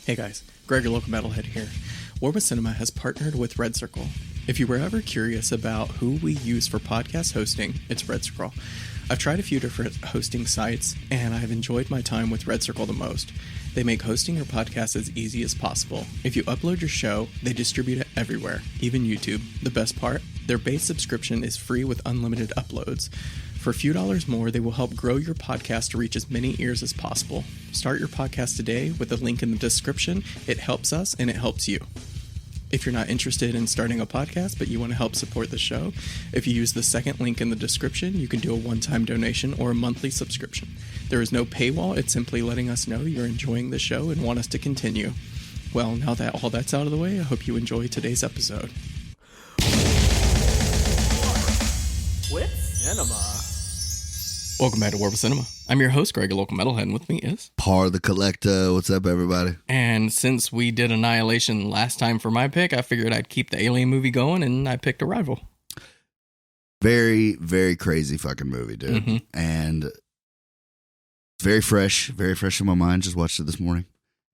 Hey guys, Greg, your local metalhead here. War with Cinema has partnered with Red Circle. If you were ever curious about who we use for podcast hosting, it's Red Circle. I've tried a few different hosting sites, and I've enjoyed my time with Red Circle the most. They make hosting your podcast as easy as possible. If you upload your show, they distribute it everywhere, even YouTube. The best part? Their base subscription is free with unlimited uploads. For a few dollars more, they will help grow your podcast to reach as many ears as possible. Start your podcast today with a link in the description. It helps us and it helps you. If you're not interested in starting a podcast, but you want to help support the show, if you use the second link in the description, you can do a one-time donation or a monthly subscription. There is no paywall. It's simply letting us know you're enjoying the show and want us to continue. Well, now that all that's out of the way, I hope you enjoy today's episode. With cinema. Welcome back to War with Cinema. I'm your host, Greg, a local metalhead, and with me is... Par the Collector. What's up, everybody? And since we did Annihilation last time for my pick, I figured I'd keep the Alien movie going, and I picked Arrival. Very, very crazy fucking movie, dude. Mm-hmm. And very fresh in my mind. Just watched it this morning.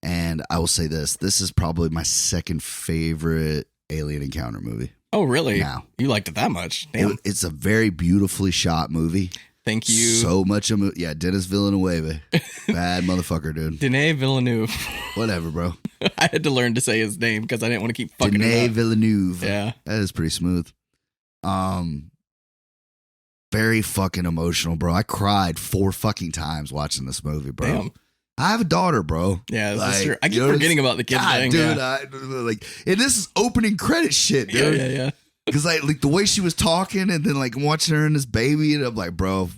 And I will say this. This is probably my second favorite Alien Encounter movie. Oh, really? Now. You liked it that much? Damn. It's a very beautifully shot movie. Thank you. So much of it. Yeah, Dennis Villeneuve. Bad motherfucker, dude. Denis Villeneuve. Whatever, bro. I had to learn to say his name because I didn't want to keep fucking Denis it up. Villeneuve. Yeah. That is pretty smooth. Very fucking emotional, bro. I cried 4 fucking times watching this movie, bro. Damn. I have a daughter, bro. Yeah, this is Like, true. I keep you know, forgetting about the kid God, thing. dude. Yeah. And this is opening credit shit, dude. Yeah. Because like the way she was talking, and then like watching her and this baby, and I'm like, bro,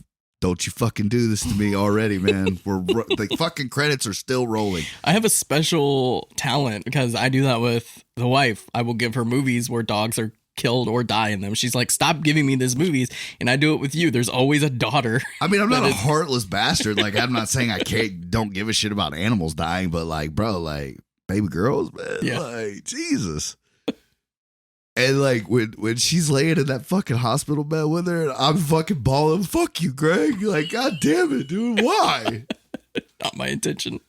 don't you fucking do this to me already, man. The fucking credits are still rolling. I have a special talent because I do that with the wife. I will give her movies where dogs are killed or die in them. She's like, stop giving me these movies. And I do it with you. There's always a daughter. I mean, I'm not a heartless bastard. Like, I'm not saying I don't give a shit about animals dying, but like, bro, like baby girls, man. Yeah. Like, Jesus. And like when she's laying in that fucking hospital bed with her, and I'm fucking bawling, fuck you, Greg. Like, God damn it, dude. Why? Not my intention.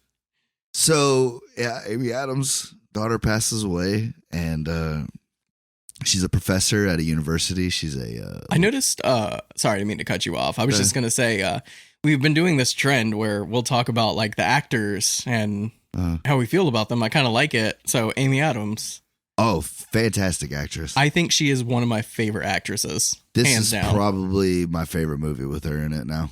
So yeah, Amy Adams' daughter passes away, and she's a professor at a university. She's a I noticed, sorry, I didn't mean to cut you off. I was just going to say, we've been doing this trend where we'll talk about like the actors and how we feel about them. I kind of like it. So Amy Adams. Oh, fantastic actress. I think she is one of my favorite actresses. This hands is down. probably my favorite movie with her in it now.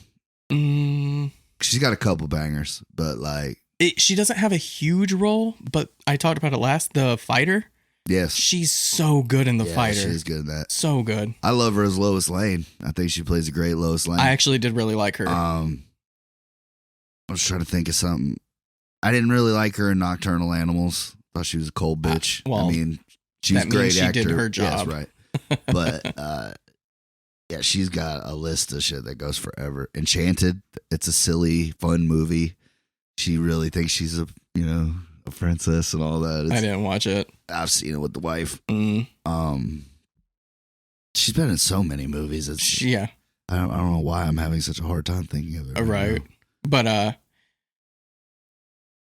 She's got a couple bangers, but like... She doesn't have a huge role, but I talked about it last, the fighter. Yes. She's so good in the fighter. She's good in that. So good. I love her as Lois Lane. I think she plays a great Lois Lane. I actually did really like her. I was trying to think of something. I didn't really like her in Nocturnal Animals. Thought she was a cold bitch. Well, I mean, she was a great she actor. did her job. Yes, right. But yeah, she's got a list of shit that goes forever. Enchanted. It's a silly, fun movie. She really thinks she's a princess and all that. I didn't watch it. I've seen it with the wife. She's been in so many movies. Yeah. I don't know why I'm having such a hard time thinking of it. Right. But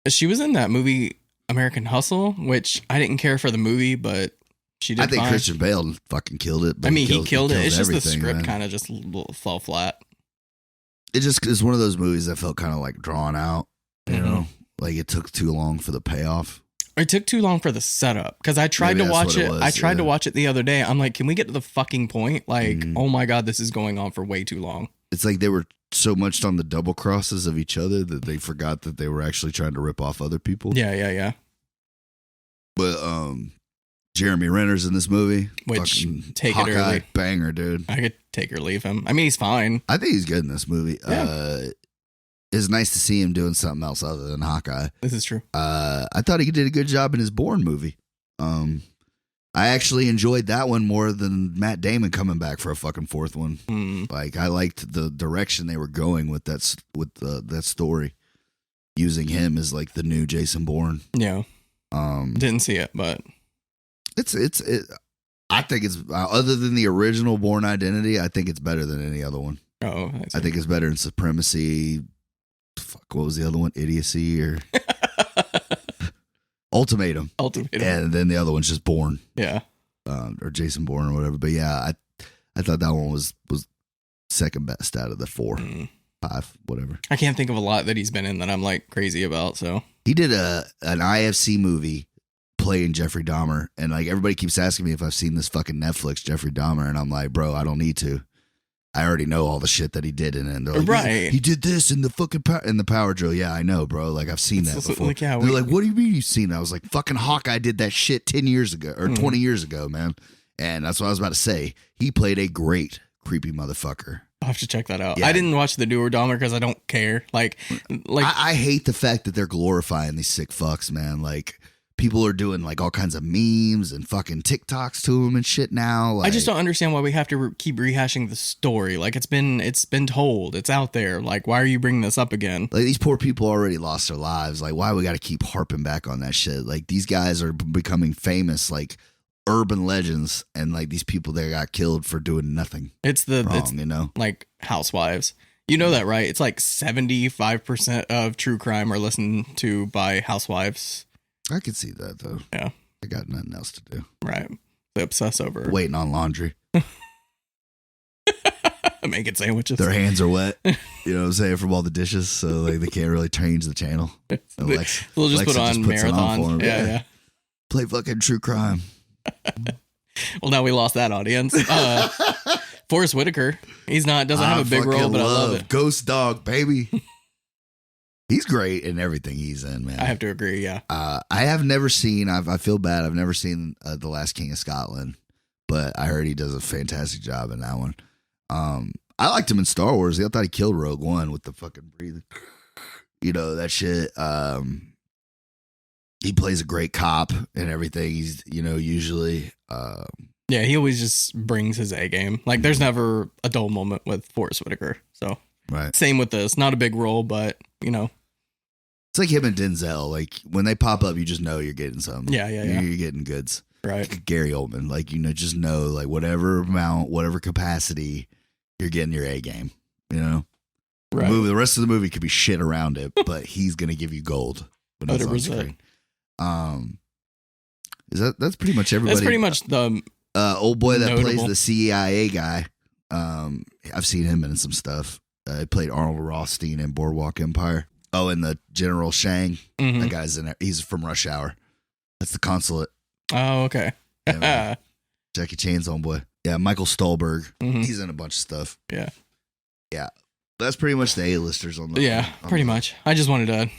she was in that movie American Hustle, which I didn't care for the movie, but she did. I think fine. Christian Bale fucking killed it. I mean, he killed it. It's just the everything, script man. kind of just fell flat. It's one of those movies that felt kind of like drawn out. You know, like it took too long for the payoff. It took too long for the setup because I tried Maybe to that's watch what it. it was, I tried to yeah. watch it the other day. I'm like, can we get to the fucking point? Like, oh my God, this is going on for way too long. It's like they were so much on the double crosses of each other that they forgot that they were actually trying to rip off other people. Yeah. But Jeremy Renner's in this movie. Which, fucking take it or Hawkeye leave. banger, dude. I could take or leave him. I mean, he's fine. I think he's good in this movie. Yeah. It's nice to see him doing something else other than Hawkeye. This is true. I thought he did a good job in his Bourne movie. I actually enjoyed that one more than Matt Damon coming back for a fucking fourth one. Like, I liked the direction they were going with that story, using him as like the new Jason Bourne. Yeah. Didn't see it, but I think it's other than the original Bourne Identity, I think it's better than any other one. Oh, I think it's better in Supremacy. Fuck, what was the other one? Idiocy or Ultimatum. Ultimatum. And then the other one's just Bourne. Yeah. Or Jason Bourne or whatever. But yeah, I thought that one was second best out of the 4, 5, whatever. I can't think of a lot that he's been in that I'm like crazy about. So he did an IFC movie playing Jeffrey Dahmer, and like everybody keeps asking me if I've seen this fucking Netflix Jeffrey Dahmer, and I'm like, bro, I don't need to. I already know all the shit that he did in it. And they're like, right. He did this in the fucking power drill. Yeah, I know, bro. Like I've seen that before. Like, yeah, they're like, what do you mean you've seen it? I was like, fucking Hawkeye did that shit 10 years ago or 20 years ago, man. And that's what I was about to say. He played a great creepy motherfucker. I'll have to check that out. Yeah. I didn't watch the newer Dahmer because I don't care. Like I hate the fact that they're glorifying these sick fucks, man. Like people are doing like all kinds of memes and fucking TikToks to him and shit now. Like, I just don't understand why we have to keep rehashing the story. Like it's been told, it's out there. Like why are you bringing this up again? Like these poor people already lost their lives. Like why we got to keep harping back on that shit? Like these guys are becoming famous, like urban legends, and like these people that got killed for doing nothing. It's wrong, like Housewives. You know that, right? It's like 75% of true crime are listened to by housewives. I could see that though. Yeah. I got nothing else to do. Right. They obsess over waiting on laundry. Making sandwiches. Their hands are wet. You know what I'm saying? From all the dishes. So like they can't really change the channel. They'll just put on marathon. Yeah. Play fucking true crime. Well, now we lost that audience. Forrest Whitaker. Doesn't have a big role, but I love it. Ghost Dog, baby. He's great in everything he's in, man. I have to agree, yeah. I have never seen, I feel bad, I've never seen The Last King of Scotland, but I heard he does a fantastic job in that one. I liked him in Star Wars. I thought he killed Rogue One with the fucking breathing. You know, that shit. He plays a great cop and everything. He's, usually. Yeah, he always just brings his A game. Like, there's never a dull moment with Forrest Whitaker. So, right. Same with this. Not a big role, but, It's like him and Denzel. Like, when they pop up, you just know you're getting something. Yeah. You're getting goods. Right. Like Gary Oldman. Like, just know, like, whatever amount, whatever capacity, you're getting your A game. Right. The rest of the movie could be shit around it, but he's going to give you gold when it's on screen. That's pretty much everybody. That's pretty much the old boy that notable. plays the CIA guy. I've seen him in some stuff. He played Arnold Rothstein in Boardwalk Empire. Oh, and the General Shang. Mm-hmm. That guy's in it. He's from Rush Hour. That's the consulate. Oh, okay. Yeah, Jackie Chan's own boy. Yeah, Michael Stolberg. Mm-hmm. He's in a bunch of stuff. Yeah. That's pretty much the A-listers on the. Yeah, pretty much. I just wanted to.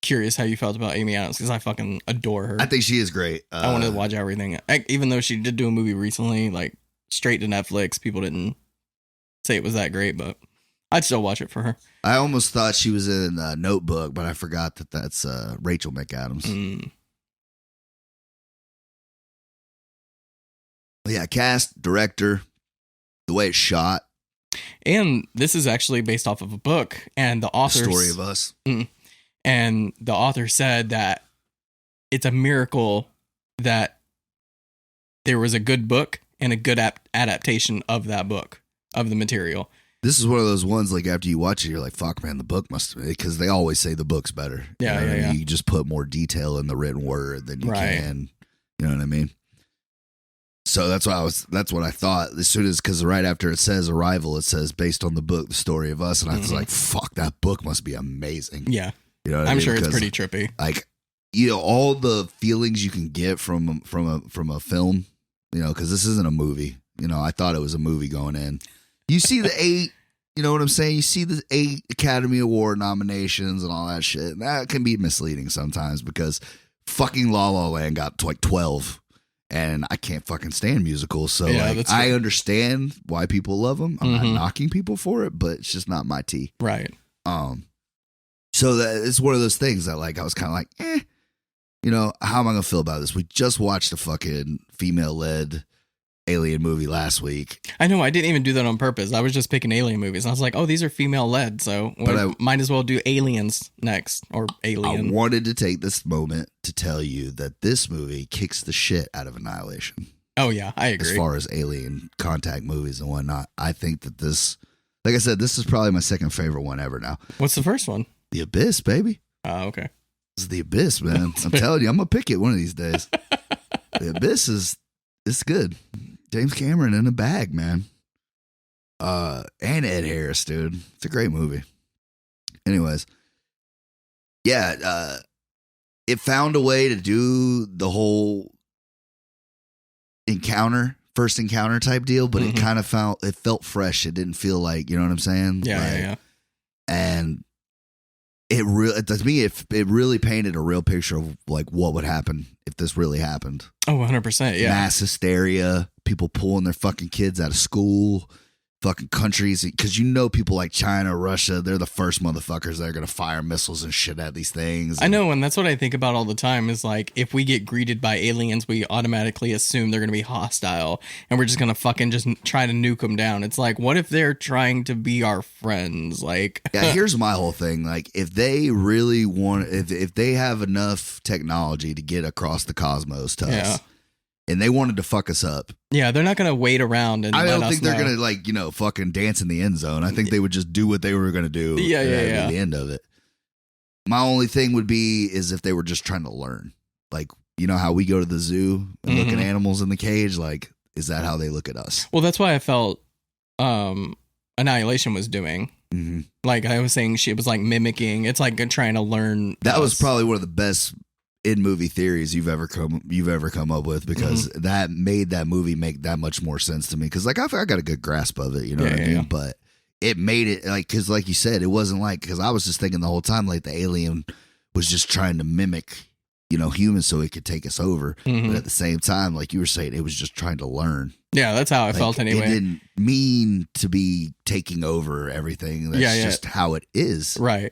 Curious how you felt about Amy Adams because I fucking adore her. I think she is great. I wanted to watch everything, even though she did do a movie recently, like straight to Netflix. People didn't say it was that great, but I'd still watch it for her. I almost thought she was in Notebook, but I forgot that's Rachel McAdams. Yeah, cast, director, the way it's shot. And this is actually based off of a book, and the author. The Story of Us. And the author said that it's a miracle that there was a good book and a good adaptation of that book, of the material. This is one of those ones, like, after you watch it, you're like, fuck, man, the book must be, because they always say the book's better. Yeah. You just put more detail in the written word than you can. You know what I mean? So that's what I thought. As soon as, because right after it says Arrival, it says based on the book, The Story of Us. And I was like, fuck, that book must be amazing. Yeah. You know what I I'm mean? sure it's pretty trippy. Like, all the feelings you can get from a film, because this isn't a movie. I thought it was a movie going in. You see the 8, you know what I'm saying? You see the 8 Academy Award nominations and all that shit. And that can be misleading sometimes because fucking La La Land got to like 12. And I can't fucking stand musicals. So I understand why people love them. I'm not knocking people for it, but it's just not my tea. Right. So that it's one of those things that like I was kind of like, how am I gonna feel about this? We just watched a fucking female-led alien movie last week. I know, I didn't even do that on purpose. I was just picking alien movies. And I was like, oh, these are female-led, so might as well do Aliens next, or Alien. I wanted to take this moment to tell you that this movie kicks the shit out of Annihilation. Oh, yeah, I agree. As far as alien contact movies and whatnot, I think that this, like I said, this is probably my second favorite one ever now. What's the first one? The Abyss, baby. Oh, okay. This is The Abyss, man. I'm telling you, I'm gonna pick it one of these days. The Abyss it's good. James Cameron in a bag, man. And Ed Harris, dude. It's a great movie. Anyways, yeah, it found a way to do the whole first encounter type deal, but it kind of felt fresh. It didn't feel like, you know what I'm saying? Yeah. And it really, to me, it really painted a real picture of like what would happen if this really happened. Oh, 100%. Yeah. Mass hysteria, people pulling their fucking kids out of school, fucking countries, because people like China, Russia, they're the first motherfuckers that are going to fire missiles and shit at these things. I know, and that's what I think about all the time is like, if we get greeted by aliens, we automatically assume they're going to be hostile, and we're just going to fucking just try to nuke them down. It's like, what if they're trying to be our friends? Like, yeah, here's my whole thing. Like, if they really want, if they have enough technology to get across the cosmos to us, and they wanted to fuck us up. Yeah, they're not going to wait around and I don't let think us they're know. going to fucking dance in the end zone. I think they would just do what they were going to do. Yeah. At the end of it. My only thing would be is if they were just trying to learn. Like, you know how we go to the zoo and look at animals in the cage? Like, is that how they look at us? Well, that's why I felt Annihilation was doing. Mm-hmm. Like I was saying, she was like mimicking. It's like trying to learn. That was probably one of the best in movie theories you've ever come up with, because that made that movie make that much more sense to me, because like I got a good grasp of it, you know what I mean? Yeah. But it made it like, because like you said, it wasn't like, because I was just thinking the whole time like the alien was just trying to mimic humans so it could take us over, but at the same time, like you were saying, it was just trying to learn. Yeah, that's how I felt anyway. It didn't mean to be taking over everything. That's just how it is, right?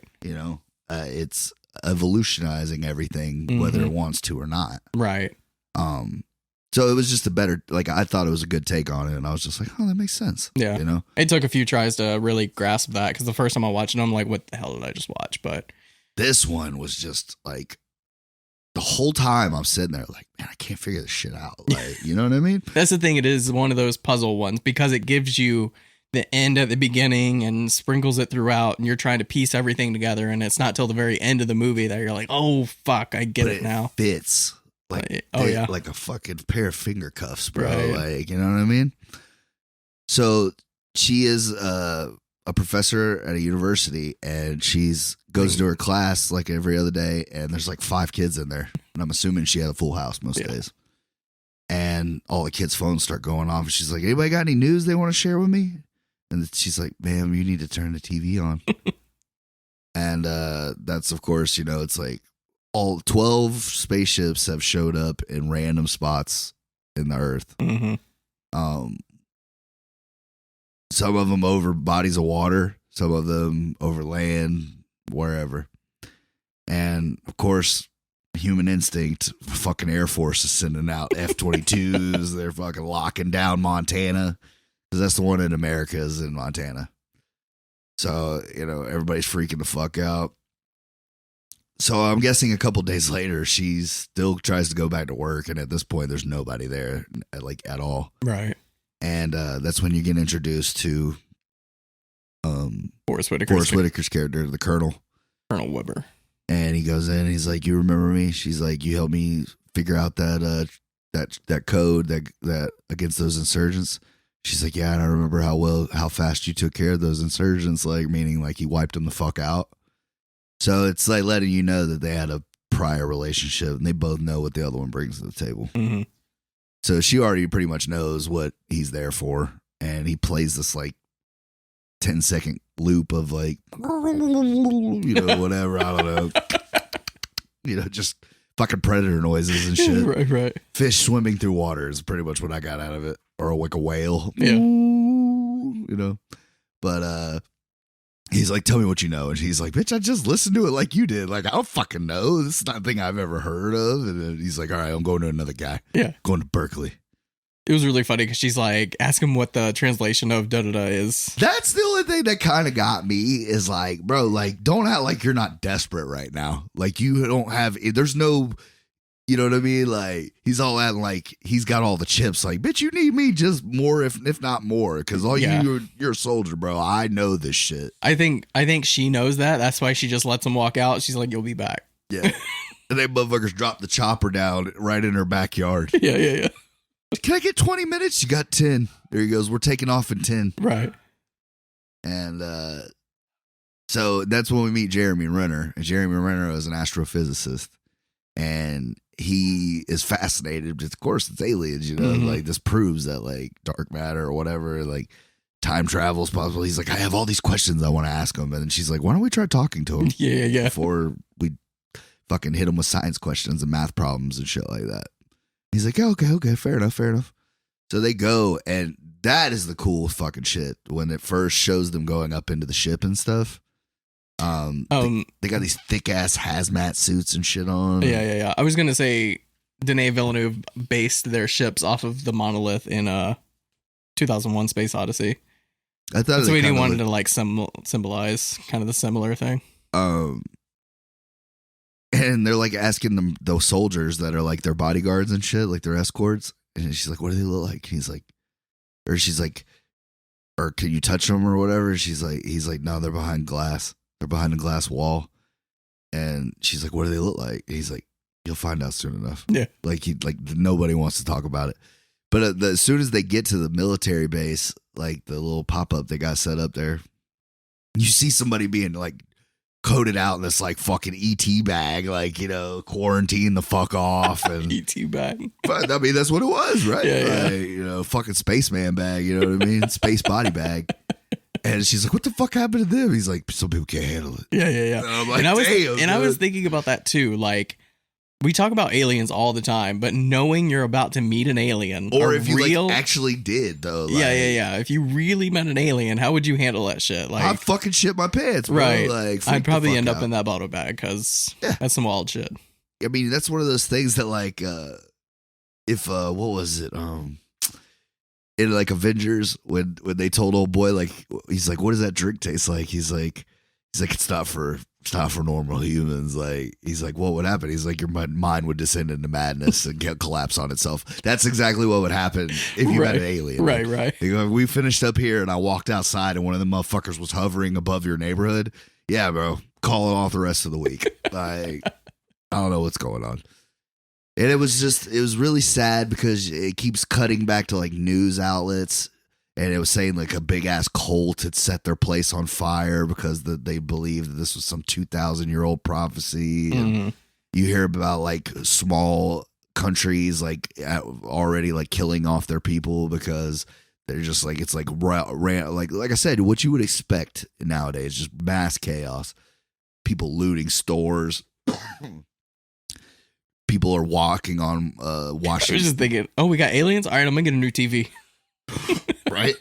It's evolutionizing everything, whether it wants to or not. Right. So it was just a better, like, I thought it was a good take on it, and I was just like, oh, that makes sense. Yeah. It took a few tries to really grasp that, because the first time I watched it, I'm like, what the hell did I just watch? But this one was just like, the whole time I'm sitting there like, man, I can't figure this shit out. Like, you know what I mean? That's the thing. It is one of those puzzle ones, because it gives you the end at the beginning and sprinkles it throughout, and you're trying to piece everything together, and it's not till the very end of the movie that you're like, oh fuck, I get it now. Fits like like a fucking pair of finger cuffs, bro. Right. Like, you know what I mean? So she is a professor at a university, and she's goes to her class like every other day, and there's like 5 kids in there, and I'm assuming she had a full house most days. And all the kids' phones start going off, and she's like, anybody got any news they want to share with me? And she's like, ma'am, you need to turn the TV on. And that's, of course, it's like all 12 spaceships have showed up in random spots in the Earth. Some of them over bodies of water, some of them over land, wherever. And, of course, human instinct, fucking Air Force is sending out F-22s. They're fucking locking down Montana. Because that's the one in America, is in Montana. So, everybody's freaking the fuck out. So I'm guessing a couple days later, she still tries to go back to work. And at this point, there's nobody there, like, at all. Right. And that's when you get introduced to Forrest Whitaker's character, the Colonel. Colonel Weber. And he goes in, and he's like, you remember me? She's like, you helped me figure out that code that against those insurgents. She's like, yeah, and I remember how fast you took care of those insurgents, like, meaning like he wiped them the fuck out. So it's like letting you know that they had a prior relationship, and they both know what the other one brings to the table. So she already pretty much knows what he's there for, and he plays this like 10-second loop of like, whatever, I don't know, just fucking predator noises and shit. Right. Fish swimming through water is pretty much what I got out of it. Or like a whale. Yeah. But he's like, tell me what you know. And she's like, bitch, I just listened to it like you did. Like, I don't fucking know. This is not a thing I've ever heard of. And then he's like, all right, I'm going to another guy. Yeah. Going to Berkeley. It was really funny because she's like, ask him what the translation of da-da-da is. That's the only thing that kind of got me is like, bro, like, don't act like you're not desperate right now. Like, you don't have, there's no, you know what I mean? Like, he's all acting like he's got all the chips. Like, bitch, you need me just more, if not more. Because you're a soldier, bro. I know this shit. I think she knows that. That's why she just lets him walk out. She's like, you'll be back. Yeah. And they motherfuckers dropped the chopper down right in her backyard. Yeah. Can I get 20 minutes? You got 10. There he goes. We're taking off in 10. Right. And so that's when we meet Jeremy Renner. And Jeremy Renner is an astrophysicist. And he is fascinated. Of course, it's aliens, you know? Like, this proves that, like, dark matter or whatever, like, time travel is possible. He's like, I have all these questions I want to ask him. And then she's like, why don't we try talking to him? Yeah. Before we fucking hit him with science questions and math problems and shit like that. He's like, oh, okay, fair enough. So they go, and that is the cool fucking shit when it first shows them going up into the ship and stuff. They got these thick ass hazmat suits and shit on. Yeah. I was gonna say Denis Villeneuve based their ships off of the monolith in 2001: Space Odyssey. I thought that's what he wanted to like symbolize kind of the similar thing. And they're like asking them, those soldiers that are like their bodyguards and shit, like their escorts. And she's like, what do they look like? He's like, or she's like, or can you touch them or whatever? He's like, no, they're behind glass. They're behind a glass wall. And she's like, what do they look like? And he's like, you'll find out soon enough. Yeah. Like nobody wants to talk about it. But as soon as they get to the military base, like the little pop-up they got set up there, you see somebody being like coated out in this like fucking ET bag, like, you know, quarantine the fuck off. And ET bag. But I mean, that's what it was, right? Yeah. Like, you know, fucking spaceman bag, you know what I mean? Space body bag. And she's like, what the fuck happened to them? He's like, some people can't handle it. Yeah. And I'm like, I was thinking about that too. Like, we talk about aliens all the time, but knowing you're about to meet an alien, or if you like actually did though, like, yeah. If you really met an alien, how would you handle that shit? Like, I'd fucking shit my pants, bro. Right? Like, I'd probably end up in that bottle bag because that's some wild shit. I mean, that's one of those things that like, if what was it? In like Avengers, when they told old boy, like, he's like, what does that drink taste like? He's like, it's not for normal humans. Like, he's like, what would happen? He's like, your mind would descend into madness and collapse on itself. That's exactly what would happen if you met an alien. Right. You know, we finished up here and I walked outside and one of the motherfuckers was hovering above your neighborhood. Yeah, bro, call it off the rest of the week. Like, I don't know what's going on. And it was really sad because it keeps cutting back to like news outlets. And it was saying like a big ass cult had set their place on fire because they believed that this was some 2,000-year-old prophecy. And you hear about like small countries like already like killing off their people because they're just like, it's like like I said, what you would expect nowadays, just mass chaos. People looting stores. People are walking on washing. I was just thinking, oh, we got aliens? All right, I'm gonna get a new TV. Right?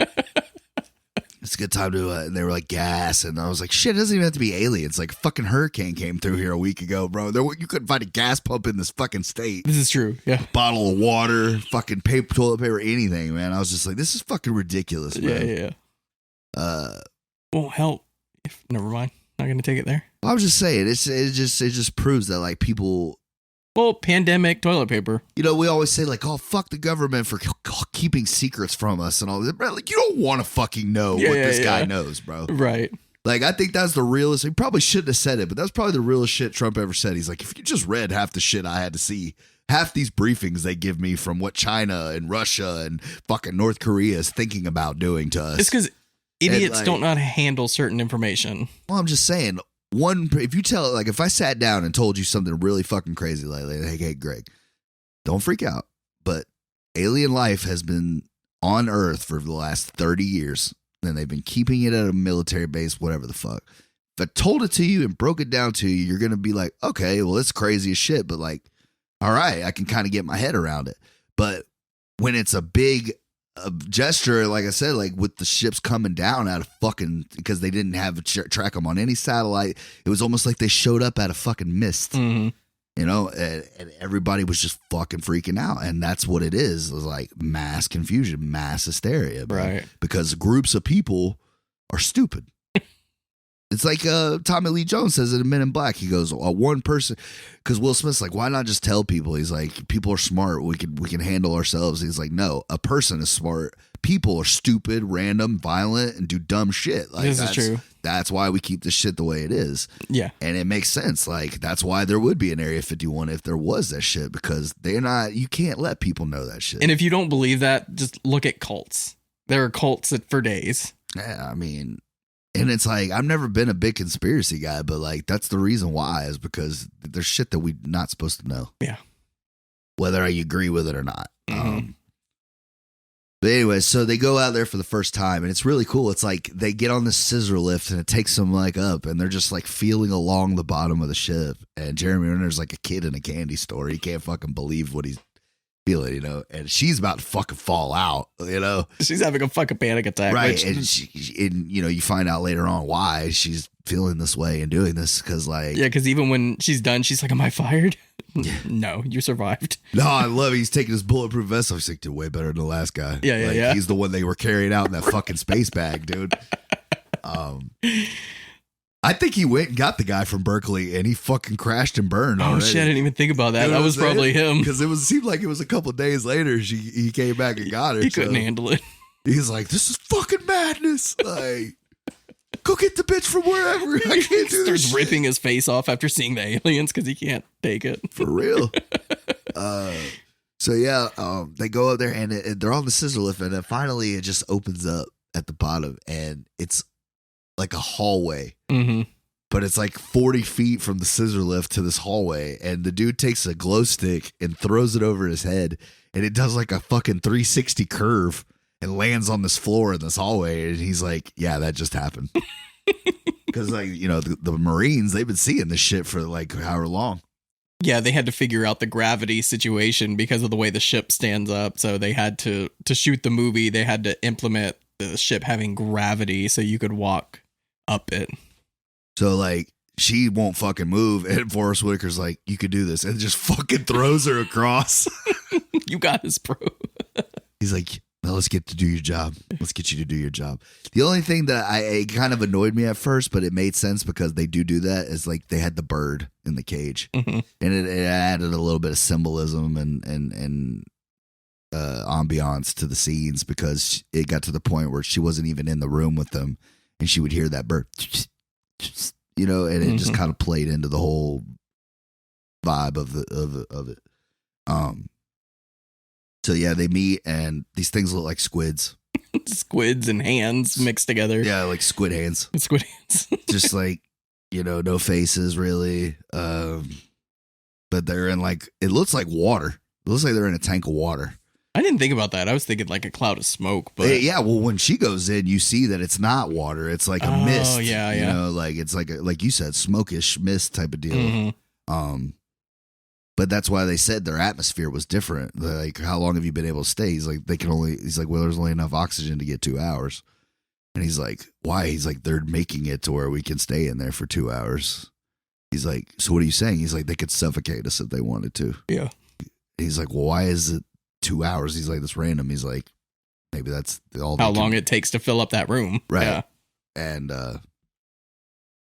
It's a good time to and they were like gas, and I was like, shit, it doesn't even have to be aliens. Like, fucking hurricane came through here a week ago, bro. You couldn't find a gas pump in this fucking state. This is true. Yeah. A bottle of water, fucking paper, toilet paper, anything, man. I was just like, this is fucking ridiculous, man. Yeah. Well, hell, never mind. Not gonna take it there. I was just saying, it just proves that like people. Well, pandemic, toilet paper. You know, we always say like, "Oh, fuck the government for keeping secrets from us and all that." Like, you don't want to fucking know what this guy knows, bro. Right. Like, I think that's the realest. He probably shouldn't have said it, but that's probably the realest shit Trump ever said. He's like, if you just read half the shit I had to see, half these briefings they give me from what China and Russia and fucking North Korea is thinking about doing to us. It's because idiots don't know how to handle certain information. Well, I'm just saying. If you tell, like, if I sat down and told you something really fucking crazy, like, hey, Greg, don't freak out, but alien life has been on Earth for the last 30 years, and they've been keeping it at a military base, whatever the fuck. If I told it to you and broke it down to you, you're going to be like, okay, well, it's crazy as shit, but like, all right, I can kind of get my head around it. But when it's a big gesture, like I said, like with the ships coming down out of fucking, because they didn't have track them on any satellite, it was almost like they showed up out of fucking mist, you know, and everybody was just fucking freaking out. And that's what it is. It was like mass confusion, mass hysteria, bro. Right? Because groups of people are stupid. It's like Tommy Lee Jones says it in Men in Black. He goes, one person, because Will Smith's like, why not just tell people? He's like, people are smart. We can handle ourselves. He's like, no, a person is smart, people are stupid, random, violent, and do dumb shit. Like, This is true. That's why we keep this shit the way it is. Yeah. And it makes sense. Like, that's why there would be an Area 51 if there was that shit, because you can't let people know that shit. And if you don't believe that, just look at cults. There are cults for days. Yeah, I mean, and it's like, I've never been a big conspiracy guy, but like, that's the reason why, is because there's shit that we're not supposed to know. Yeah. Whether I agree with it or not. Mm-hmm. But anyway, so they go out there for the first time, and it's really cool. It's like they get on this scissor lift, and it takes them like up, and they're just like feeling along the bottom of the ship. And Jeremy Renner's like a kid in a candy store. He can't fucking believe what he's feeling, you know. And she's about to fucking fall out, you know. She's having a fucking panic attack. Right, and you know, you find out later on why she's feeling this way and doing this, because like, yeah, because even when she's done, she's like, "Am I fired?" No, you survived. No, I love it. He's taking his bulletproof vest off. He's like, dude, way better than the last guy. Yeah, like, yeah. He's the one they were carrying out in that fucking space bag, dude. I think he went and got the guy from Berkeley, and he fucking crashed and burned. Oh already. shit! I didn't even think about that. That was probably him. Because seemed like it was a couple days later he came back and got her. He couldn't handle it. He's like, this is fucking madness. Like, go get the bitch from wherever. I can't do this. Starts ripping his face off after seeing the aliens because he can't take it. For real. So yeah, they go up there, and they're on the scissor lift, and then finally it just opens up at the bottom, and it's like a hallway. Mm-hmm. But it's like 40 feet from the scissor lift to this hallway, and the dude takes a glow stick and throws it over his head, and it does like a fucking 360 curve and lands on this floor in this hallway, and he's like, yeah, that just happened. Because, like, you know, the Marines, they've been seeing this shit for like however long. Yeah, they had to figure out the gravity situation because of the way the ship stands up. So they had to shoot the movie, they had to implement the ship having gravity so you could walk up it. So, like, she won't fucking move, and Forrest Whitaker's like, you could do this, and just fucking throws her across. You got this, bro. He's like, well, let's get to do your job. Let's get you to do your job. The only thing that it kind of annoyed me at first, but it made sense because they do that, is like they had the bird in the cage, mm-hmm. and it added a little bit of symbolism and ambiance to the scenes, because it got to the point where she wasn't even in the room with them, and she would hear that bird, you know, and it just kind of played into the whole vibe of it. So yeah, they meet, and these things look like squids. Squids and hands mixed together. Yeah, like squid hands. Squid hands. Just like, you know, no faces really. But they're in like, it looks like water. It looks like they're in a tank of water. I didn't think about that. I was thinking like a cloud of smoke. But yeah, well, when she goes in, you see that it's not water. It's like a mist. Oh, yeah, you yeah. know, like it's like you said, smokish mist type of deal. Mm-hmm. But that's why they said their atmosphere was different. Like, how long have you been able to stay? He's like, well, there's only enough oxygen to get 2 hours. And he's like, why? He's like, they're making it to where we can stay in there for 2 hours. He's like, so what are you saying? He's like, they could suffocate us if they wanted to. Yeah. He's like, well, why is it 2 hours? He's like, that's random. He's like, maybe that's all. How long it takes to fill up that room. Right. Yeah. And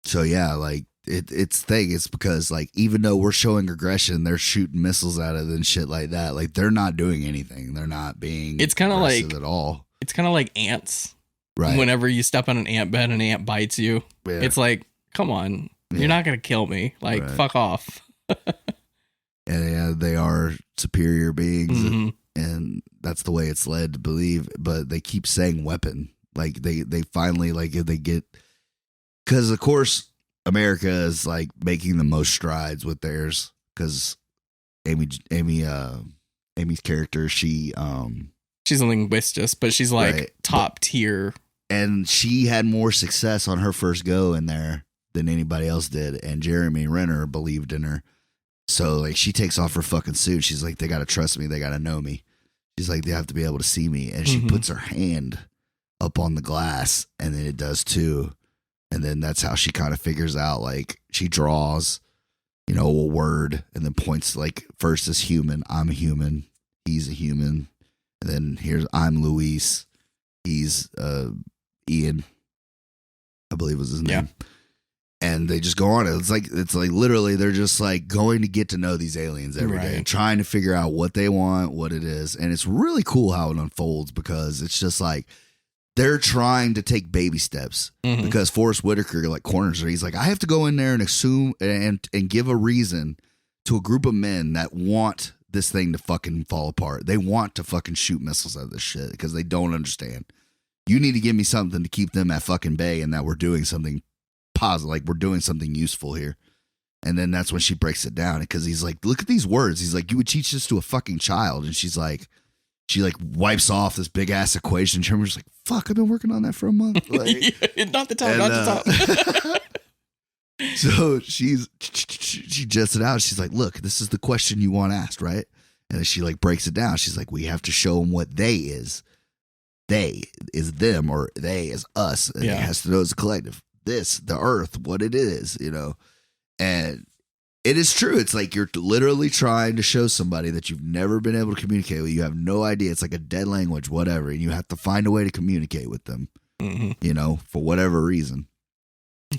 so, yeah, like, it's because, like, even though we're showing aggression, they're shooting missiles at it and shit like that. Like, they're not doing anything. They're not being. It's kind of like at all. It's kind of like ants. Right. Whenever you step on an ant bed, an ant bites you. Yeah. It's like, come on, you're not gonna kill me. Like, Right. fuck off. And yeah, they are superior beings, Mm-hmm. and that's the way it's led to believe. But they keep saying weapon. Like, they finally, like, if they get, because of course America is like making the most strides with theirs, because Amy's character, she's a linguist, but she's like Right. top tier. and she had more success on her first go in there than anybody else did, and Jeremy Renner believed in her. So, like, she takes off her fucking suit. She's like, they gotta trust me, they gotta know me. She's like, they have to be able to see me, and she Mhm. puts her hand up on the glass, and then it does too. And then that's how she kind of figures out, like, she draws, you know, a word, and then points, like, first as human, I'm a human, he's a human. And then here's, I'm Luis, he's Ian, I believe was his name. And they just go on it. It's like literally they're just like going to get to know these aliens every day, trying to figure out what they want, what it is. And it's really cool how it unfolds because it's just like they're trying to take baby steps because Forrest Whitaker like corners her. He's like, I have to go in there and assume and give a reason to a group of men that want this thing to fucking fall apart. They want to fucking shoot missiles at this shit because they don't understand. You need to give me something to keep them at fucking bay and that we're doing something positive, like we're doing something useful here. And then that's when she breaks it down because he's like, look at these words. He's like, you would teach this to a fucking child. And she's like, she like wipes off this big ass equation. Sherman's like, fuck, I've been working on that for a month. Like, not the time. So she jets it out. She's like, look, this is the question you want asked, right? And then she like breaks it down. She's like, we have to show them what they is. They is them or they is us. And it has to know as a collective. This, the earth, what it is, you know. And it is true. It's like you're literally trying to show somebody that you've never been able to communicate with. You have no idea. It's like a dead language, whatever. And you have to find a way to communicate with them, you know, for whatever reason.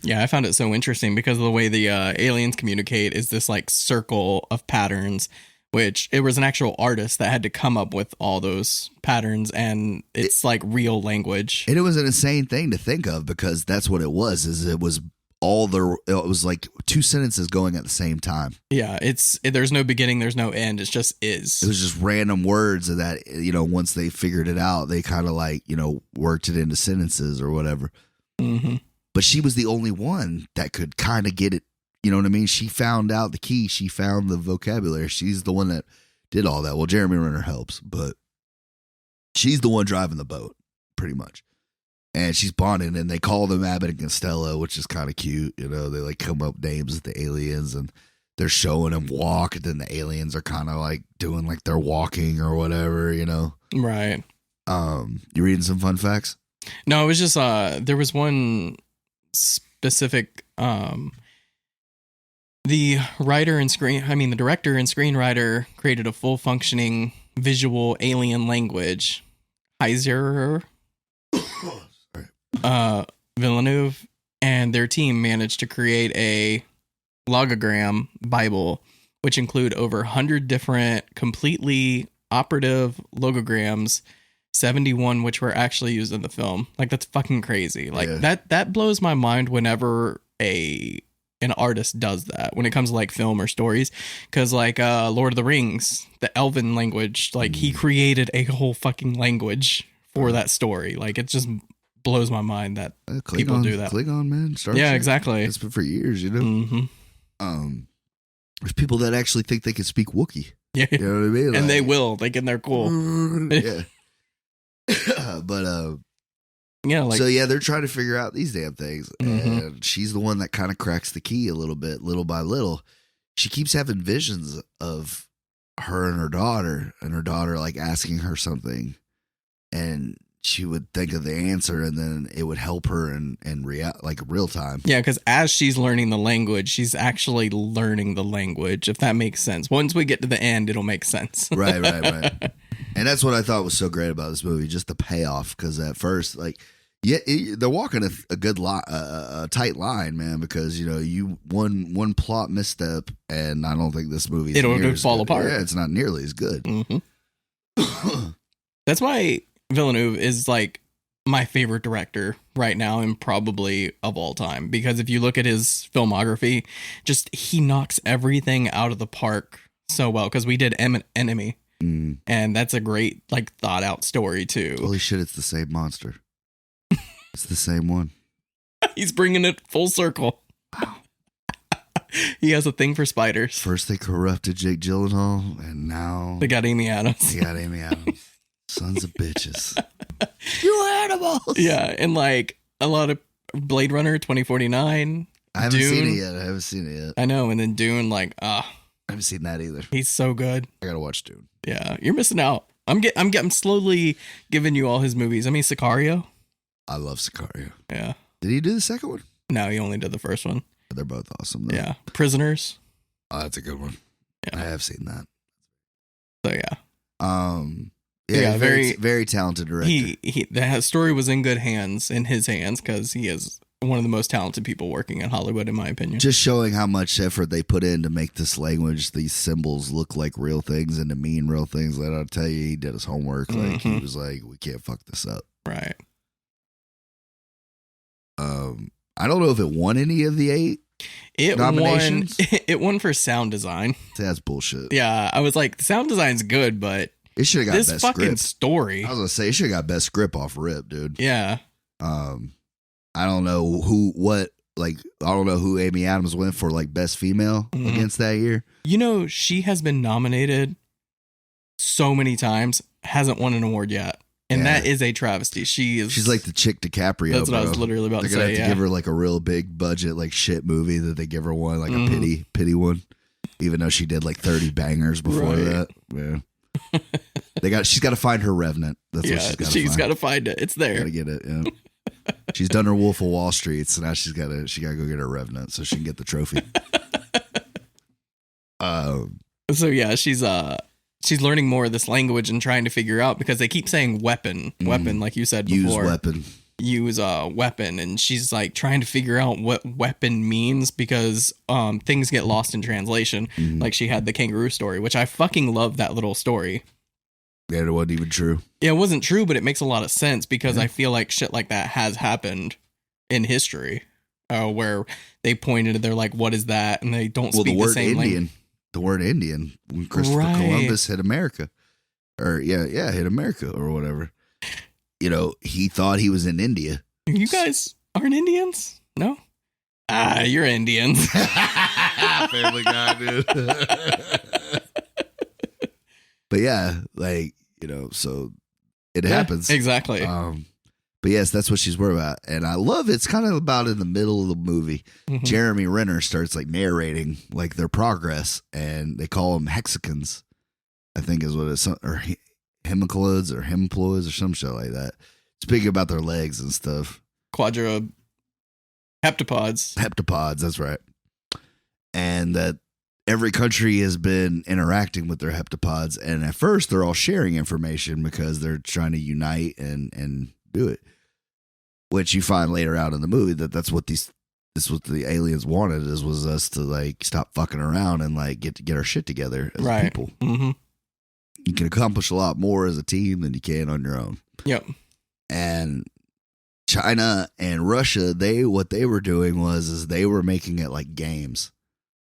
Yeah, I found it so interesting because of the way the aliens communicate is this like circle of patterns, which it was an actual artist that had to come up with all those patterns, and it's like real language. And it was an insane thing to think of because that's what it was. It was like two sentences going at the same time. Yeah, there's no beginning, there's no end. It's just is. It was just random words that, you know, once they figured it out, they kind of like, you know, worked it into sentences or whatever. But she was the only one that could kind of get it. You know what I mean? She found out the key. She found the vocabulary. She's the one that did all that. Well, Jeremy Renner helps, but she's the one driving the boat, pretty much. And she's bonding, and they call them Abbott and Costello, which is kind of cute. You know, they like come up names with the aliens, and they're showing them walk, and then the aliens are kind of like doing like they're walking or whatever, you know? Right. You reading some fun facts? No, it was just, there was one specific, the director and screenwriter created a full functioning visual alien language. Heiser, Villeneuve and their team managed to create a logogram Bible, which include over 100 different completely operative logograms, 71 which were actually used in the film. Like, that's fucking crazy. Like, that blows my mind whenever an artist does that when it comes to like film or stories, because like Lord of the Rings, the Elven language, like he created a whole fucking language for that story. Like, it just blows my mind that people do that. Klingon, man. Exactly. It's been for years, you know. There's people that actually think they can speak Wookiee. Yeah, you know what I mean. Like, and they will. Like, and they're cool. Yeah. But yeah, like, so yeah, they're trying to figure out these damn things, and she's the one that kind of cracks the key a little bit, little by little. She keeps having visions of her and her daughter like asking her something, and she would think of the answer, and then it would help her in real time. Yeah, because as she's learning the language, she's actually learning the language, if that makes sense. Once we get to the end, it'll make sense. Right. And that's what I thought was so great about this movie, just the payoff. Because at first, like, they're walking a good a tight line, man. Because, you know, one plot misstep, and I don't think this movie it'll fall apart. Yeah, it's not nearly as good. That's why Villeneuve is like my favorite director right now, and probably of all time. Because if you look at his filmography, just he knocks everything out of the park so well. Because we did Enemy. And that's a great, like, thought out story too. Holy shit, it's the same monster. It's the same one. He's bringing it full circle. Wow. He has a thing for spiders. First they corrupted Jake Gyllenhaal, and now they got Amy Adams. Sons of bitches. You animals. Yeah, and like a lot of Blade Runner 2049. I haven't seen it yet. I know, and then Dune, like, I haven't seen that either. He's so good. I gotta watch Dune. Yeah, you're missing out. I'm slowly giving you all his movies. I mean, Sicario. I love Sicario. Yeah. Did he do the second one? No, he only did the first one. They're both awesome, though. Yeah. Prisoners. Oh, that's a good one. Yeah. I have seen that. So yeah. Very, very talented director. The story was in good hands, in his hands, because he is one of the most talented people working in Hollywood, in my opinion. Just showing how much effort they put in to make this language, these symbols look like real things and to mean real things. Like, I'll tell you, he did his homework. Like, he was like, we can't fuck this up. Right. I don't know if it won any of the 8 nominations. It won for sound design. That's bullshit. Yeah, I was like, the sound design's good, but it should have got this best fucking script. story. I was gonna say it should have got best script off rip, dude. Yeah. I don't know I don't know who Amy Adams went for like best female against that year. You know, she has been nominated so many times, hasn't won an award yet. And that is a travesty. She's like the chick DiCaprio. That's what I was literally about to say. They're gonna have to give her like a real big budget, like shit movie that they give her one, like a pity one. Even though she did like 30 bangers before that. Yeah. She's got to find her Revenant. That's what she's got to find it. It's there. Gotta get it. Yeah. She's done her Wolf of Wall Street, so now she got to go get her Revenant so she can get the trophy. So yeah, she's learning more of this language and trying to figure out, because they keep saying weapon, like you said before. Use weapon. And she's like trying to figure out what weapon means, because things get lost in translation. Like she had the kangaroo story, which I fucking love that little story. Yeah, it wasn't even true. Yeah, it wasn't true, but it makes a lot of sense, because I feel like shit like that has happened in history, where they pointed and they're like, what is that? And they don't speak the same language. The word Indian, when Christopher Columbus hit America, or hit America or whatever. You know, he thought he was in India. You guys aren't Indians? No? You're Indians. Family Guy, dude. But yeah, like, you know, so it happens. Exactly. But yes, that's what she's worried about. And I love it's kind of about in the middle of the movie. Jeremy Renner starts like narrating like their progress, and they call them hexagons, I think is what it's, or hemiploids or some shit like that. Speaking about their legs and stuff. Heptapods, that's right. And that every country has been interacting with their heptapods, and at first they're all sharing information because they're trying to unite and do it. Which you find later out in the movie that's what the aliens wanted was us to like stop fucking around and like get our shit together as people. You can accomplish a lot more as a team than you can on your own. Yep. And China and Russia, what they were doing is they were making it like games.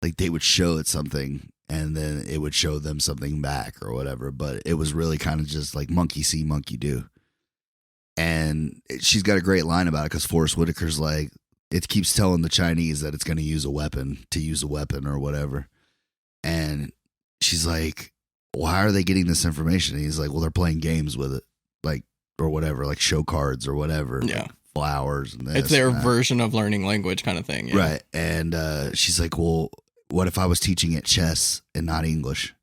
Like they would show it something and then it would show them something back or whatever. But it was really kind of just like monkey see, monkey do. And she's got a great line about it because Forrest Whitaker's like, it keeps telling the Chinese that it's going to use a weapon or whatever. And she's like, why are they getting this information? And he's like, well, they're playing games with it, like, or whatever, like show cards or whatever. Yeah. Like flowers and this. It's their version of learning language kind of thing. Yeah. Right. And she's like, well, what if I was teaching it chess and not English?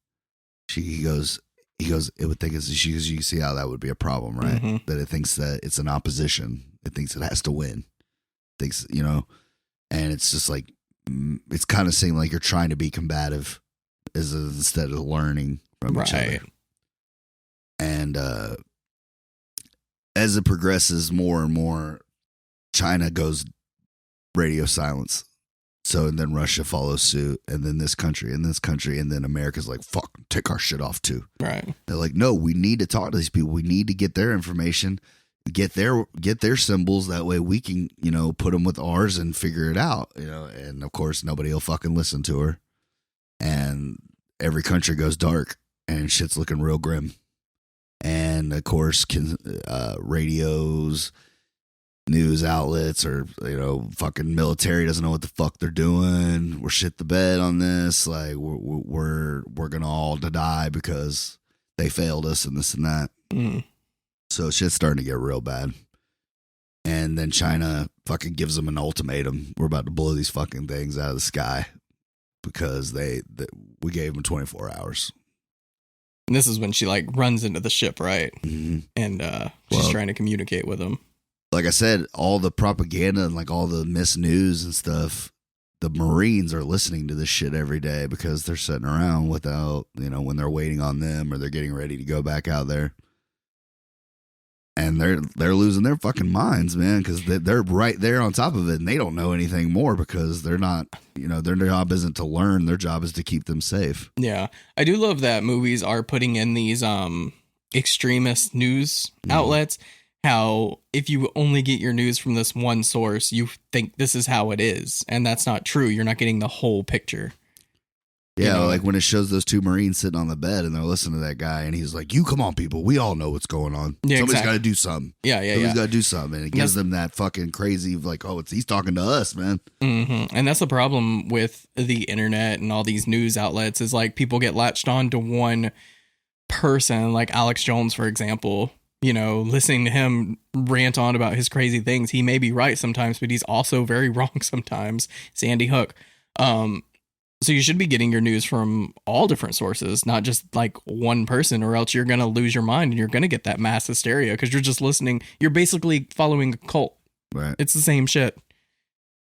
He goes, it would think you can see how that would be a problem, right? That it thinks that it's an opposition. It thinks it has to win. Thinks, you know, and it's just like, it's kind of saying like you're trying to be combative instead of learning from each other. And as it progresses more and more, China goes radio silence. So, and then Russia follows suit, and then this country, and then America's like, fuck, take our shit off too. Right. They're like, no, we need to talk to these people. We need to get their information, get their symbols. That way we can, you know, put them with ours and figure it out, you know. And of course, nobody will fucking listen to her. And every country goes dark, and shit's looking real grim. And of course, radios, news outlets, or, you know, fucking military doesn't know what the fuck they're doing. We're shit the bed on this. Like we're gonna all die because they failed us and this and that. So shit's starting to get real bad. And then China fucking gives them an ultimatum. We're about to blow these fucking things out of the sky because we gave them 24 hours. And this is when she like runs into the ship, right? And she's trying to communicate with them. Like I said, all the propaganda and like all the missed news and stuff, the Marines are listening to this shit every day because they're sitting around without, you know, when they're waiting on them or they're getting ready to go back out there. And they're losing their fucking minds, man, because they're right there on top of it, and they don't know anything more because they're not, their job isn't to learn. Their job is to keep them safe. Yeah. I do love that movies are putting in these extremist news outlets. How if you only get your news from this one source, you think this is how it is. And that's not true. You're not getting the whole picture. Yeah, like when it shows those two Marines sitting on the bed and they're listening to that guy and he's like, come on, people. We all know what's going on. Yeah, Somebody's got to do something. Somebody's got to do something. And it gives them that fucking crazy, like, he's talking to us, man. Mm-hmm. And that's the problem with the internet and all these news outlets is like people get latched on to one person, like Alex Jones, for example. Listening to him rant on about his crazy things. He may be right sometimes, but he's also very wrong sometimes. Sandy Hook. So you should be getting your news from all different sources, not just like one person, or else you're going to lose your mind and you're going to get that mass hysteria because you're just listening. You're basically following a cult. Right. It's the same shit.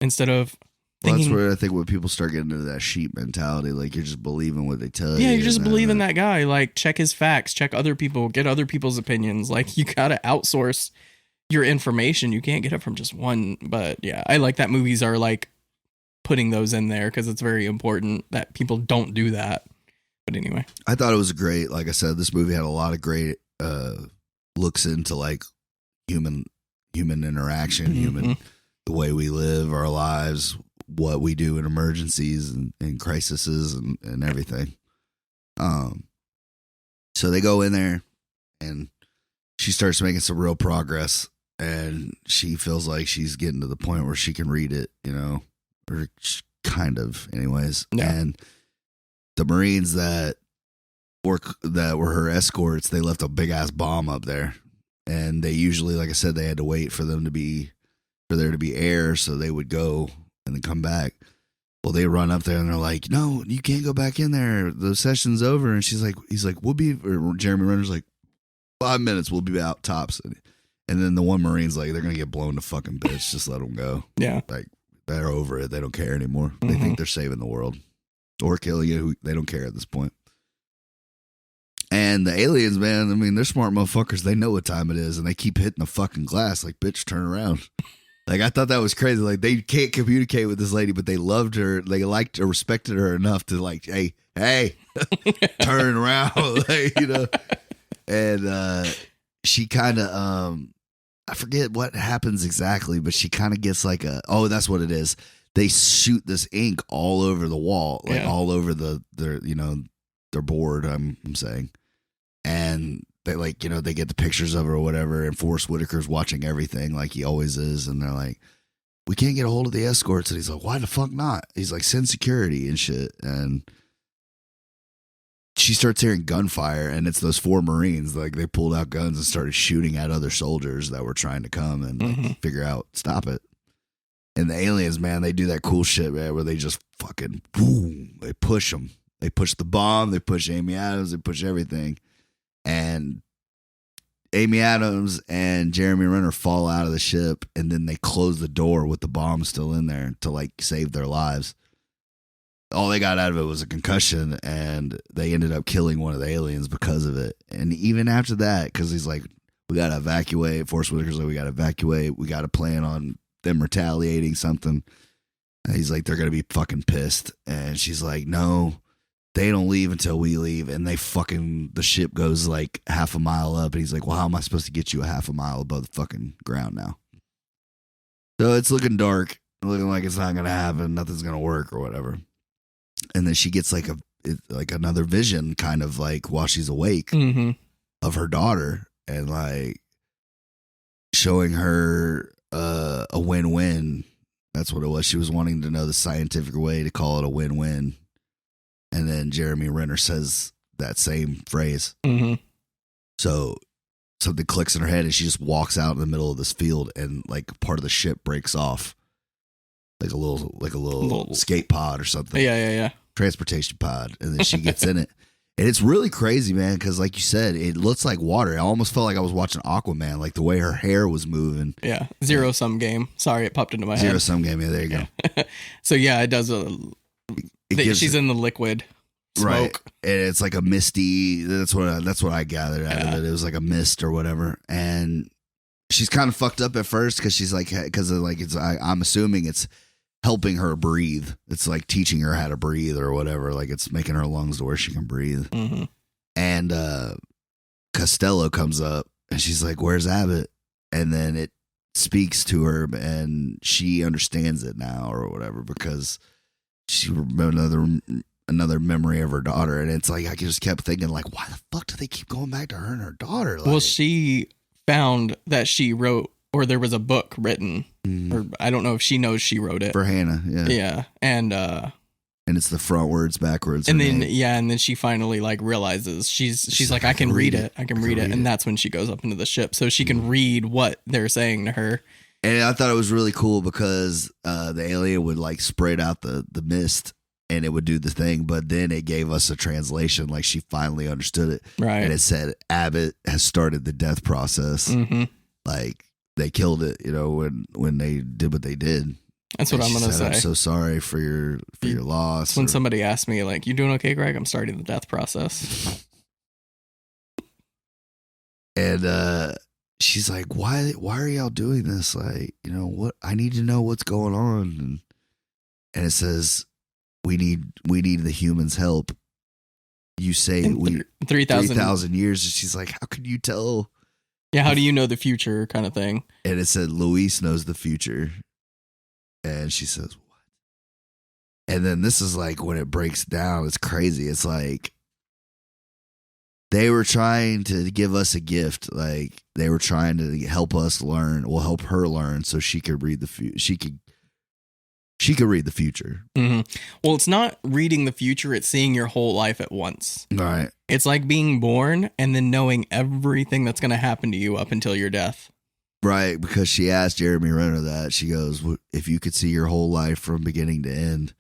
Instead of thinking. That's where I think when people start getting into that sheep mentality, like you're just believing what they tell you. Yeah, you're just believing that guy. Like, check his facts, check other people, get other people's opinions. Like, you got to outsource your information. You can't get it from just one. But yeah, I like that movies are like putting those in there because it's very important that people don't do that. But anyway, I thought it was great. Like I said, this movie had a lot of great looks into like human interaction, the way we live our lives, what we do in emergencies and crises and everything. So they go in there and she starts making some real progress and she feels like she's getting to the point where she can read it, or kind of anyways. Yeah. And the Marines that were her escorts, they left a big ass bomb up there. And they usually, like I said, they had to wait for there to be air so they would go and then come back. Well, they run up there and they're like, no, you can't go back in there. The session's over. And he's like, Jeremy Renner's like, 5 minutes, we'll be out tops. And then the one Marine's like, they're going to get blown to fucking bits. Just let them go. Yeah. Like, they're over it. They don't care anymore. They think they're saving the world or killing you. They don't care at this point. And the aliens, man, I mean, they're smart motherfuckers. They know what time it is and they keep hitting the fucking glass like, bitch, turn around. Like, I thought that was crazy. Like, they can't communicate with this lady, but they loved her. They liked or respected her enough to like, hey, turn around. Like, And she kind of, I forget what happens exactly, but she kind of gets like that's what it is. They shoot this ink all over the wall, like all over their board, I'm saying. And they like, they get the pictures of her or whatever. And Forrest Whitaker's watching everything like he always is. And they're like, we can't get a hold of the escorts. And he's like, why the fuck not? He's like, send security and shit. And she starts hearing gunfire, and it's those 4 Marines. Like, they pulled out guns and started shooting at other soldiers that were trying to come and like, figure out, stop it. And the aliens, man, they do that cool shit, man, where they just fucking boom, they push them. They push the bomb, they push Amy Adams, they push everything. And Amy Adams and Jeremy Renner fall out of the ship, and then they close the door with the bomb still in there to like save their lives. All they got out of it was a concussion, and they ended up killing one of the aliens because of it. And even after that, because he's like, we got to evacuate. Forrest Whitaker's like, we got to evacuate. We got to plan on them retaliating something. And he's like, they're going to be fucking pissed. And she's like, no, they don't leave until we leave. And the ship goes like half a mile up. And he's like, well, how am I supposed to get you a half a mile above the fucking ground now? So it's looking dark, looking like it's not going to happen. Nothing's going to work or whatever. And then she gets like another vision kind of like while she's awake of her daughter and like showing her a win-win. That's what it was. She was wanting to know the scientific way to call it a win-win. And then Jeremy Renner says that same phrase. So something clicks in her head and she just walks out in the middle of this field and like part of the ship breaks off. Like a little skate pod or something. Yeah. Transportation pod. And then she gets in it. And it's really crazy, man, because like you said, it looks like water. I almost felt like I was watching Aquaman, like the way her hair was moving. Yeah. Zero-sum game. Sorry, it popped into my head. Zero-sum game. Yeah, there you go. So yeah, it does. She's in the liquid smoke. And it's like a misty. That's what I gathered out of it. It was like a mist or whatever. And she's kind of fucked up at first because she's like, I'm assuming it's helping her breathe. It's like teaching her how to breathe or whatever. Like it's making her lungs to where she can breathe. Mm-hmm. And Costello comes up and she's like, "Where's Abbott?" And then it speaks to her and she understands it now or whatever because she remembered another memory of her daughter. And it's like, I just kept thinking like, why the fuck do they keep going back to her and her daughter? Like, well, she found that she wrote, or there was a book written, or I don't know if she knows she wrote it. For Hannah, yeah. Yeah. And it's the frontwards, backwards. And then, and then she finally like realizes she's like, I can read it. I can read it. And that's when she goes up into the ship so she can read what they're saying to her. And I thought it was really cool because the alien would like spread out the mist and it would do the thing. But then it gave us a translation. Like she finally understood it. Right. And it said Abbott has started the death process. Mm-hmm. Like they killed it, when they did what they did. That's what I'm going to say. I'm so sorry for your loss. When somebody asked me, like, "You doing okay, Greg?" I'm starting the death process. And she's like, "Why are y'all doing this? Like, what? I need to know what's going on." And it says, "We need the humans' help." You say 3,000 years, and she's like, "How could you tell?" Yeah, how do you know the future, kind of thing? And it said, "Luis knows the future." And she says, "What?" And then this is like when it breaks down, it's crazy. It's like they were trying to give us a gift. Like they were trying to help us learn, help her learn so she could read the future. She could read the future. Mm-hmm. Well, it's not reading the future. It's seeing your whole life at once. All right. It's like being born and then knowing everything that's going to happen to you up until your death. Right, because she asked Jeremy Renner that. She goes, "If you could see your whole life from beginning to end,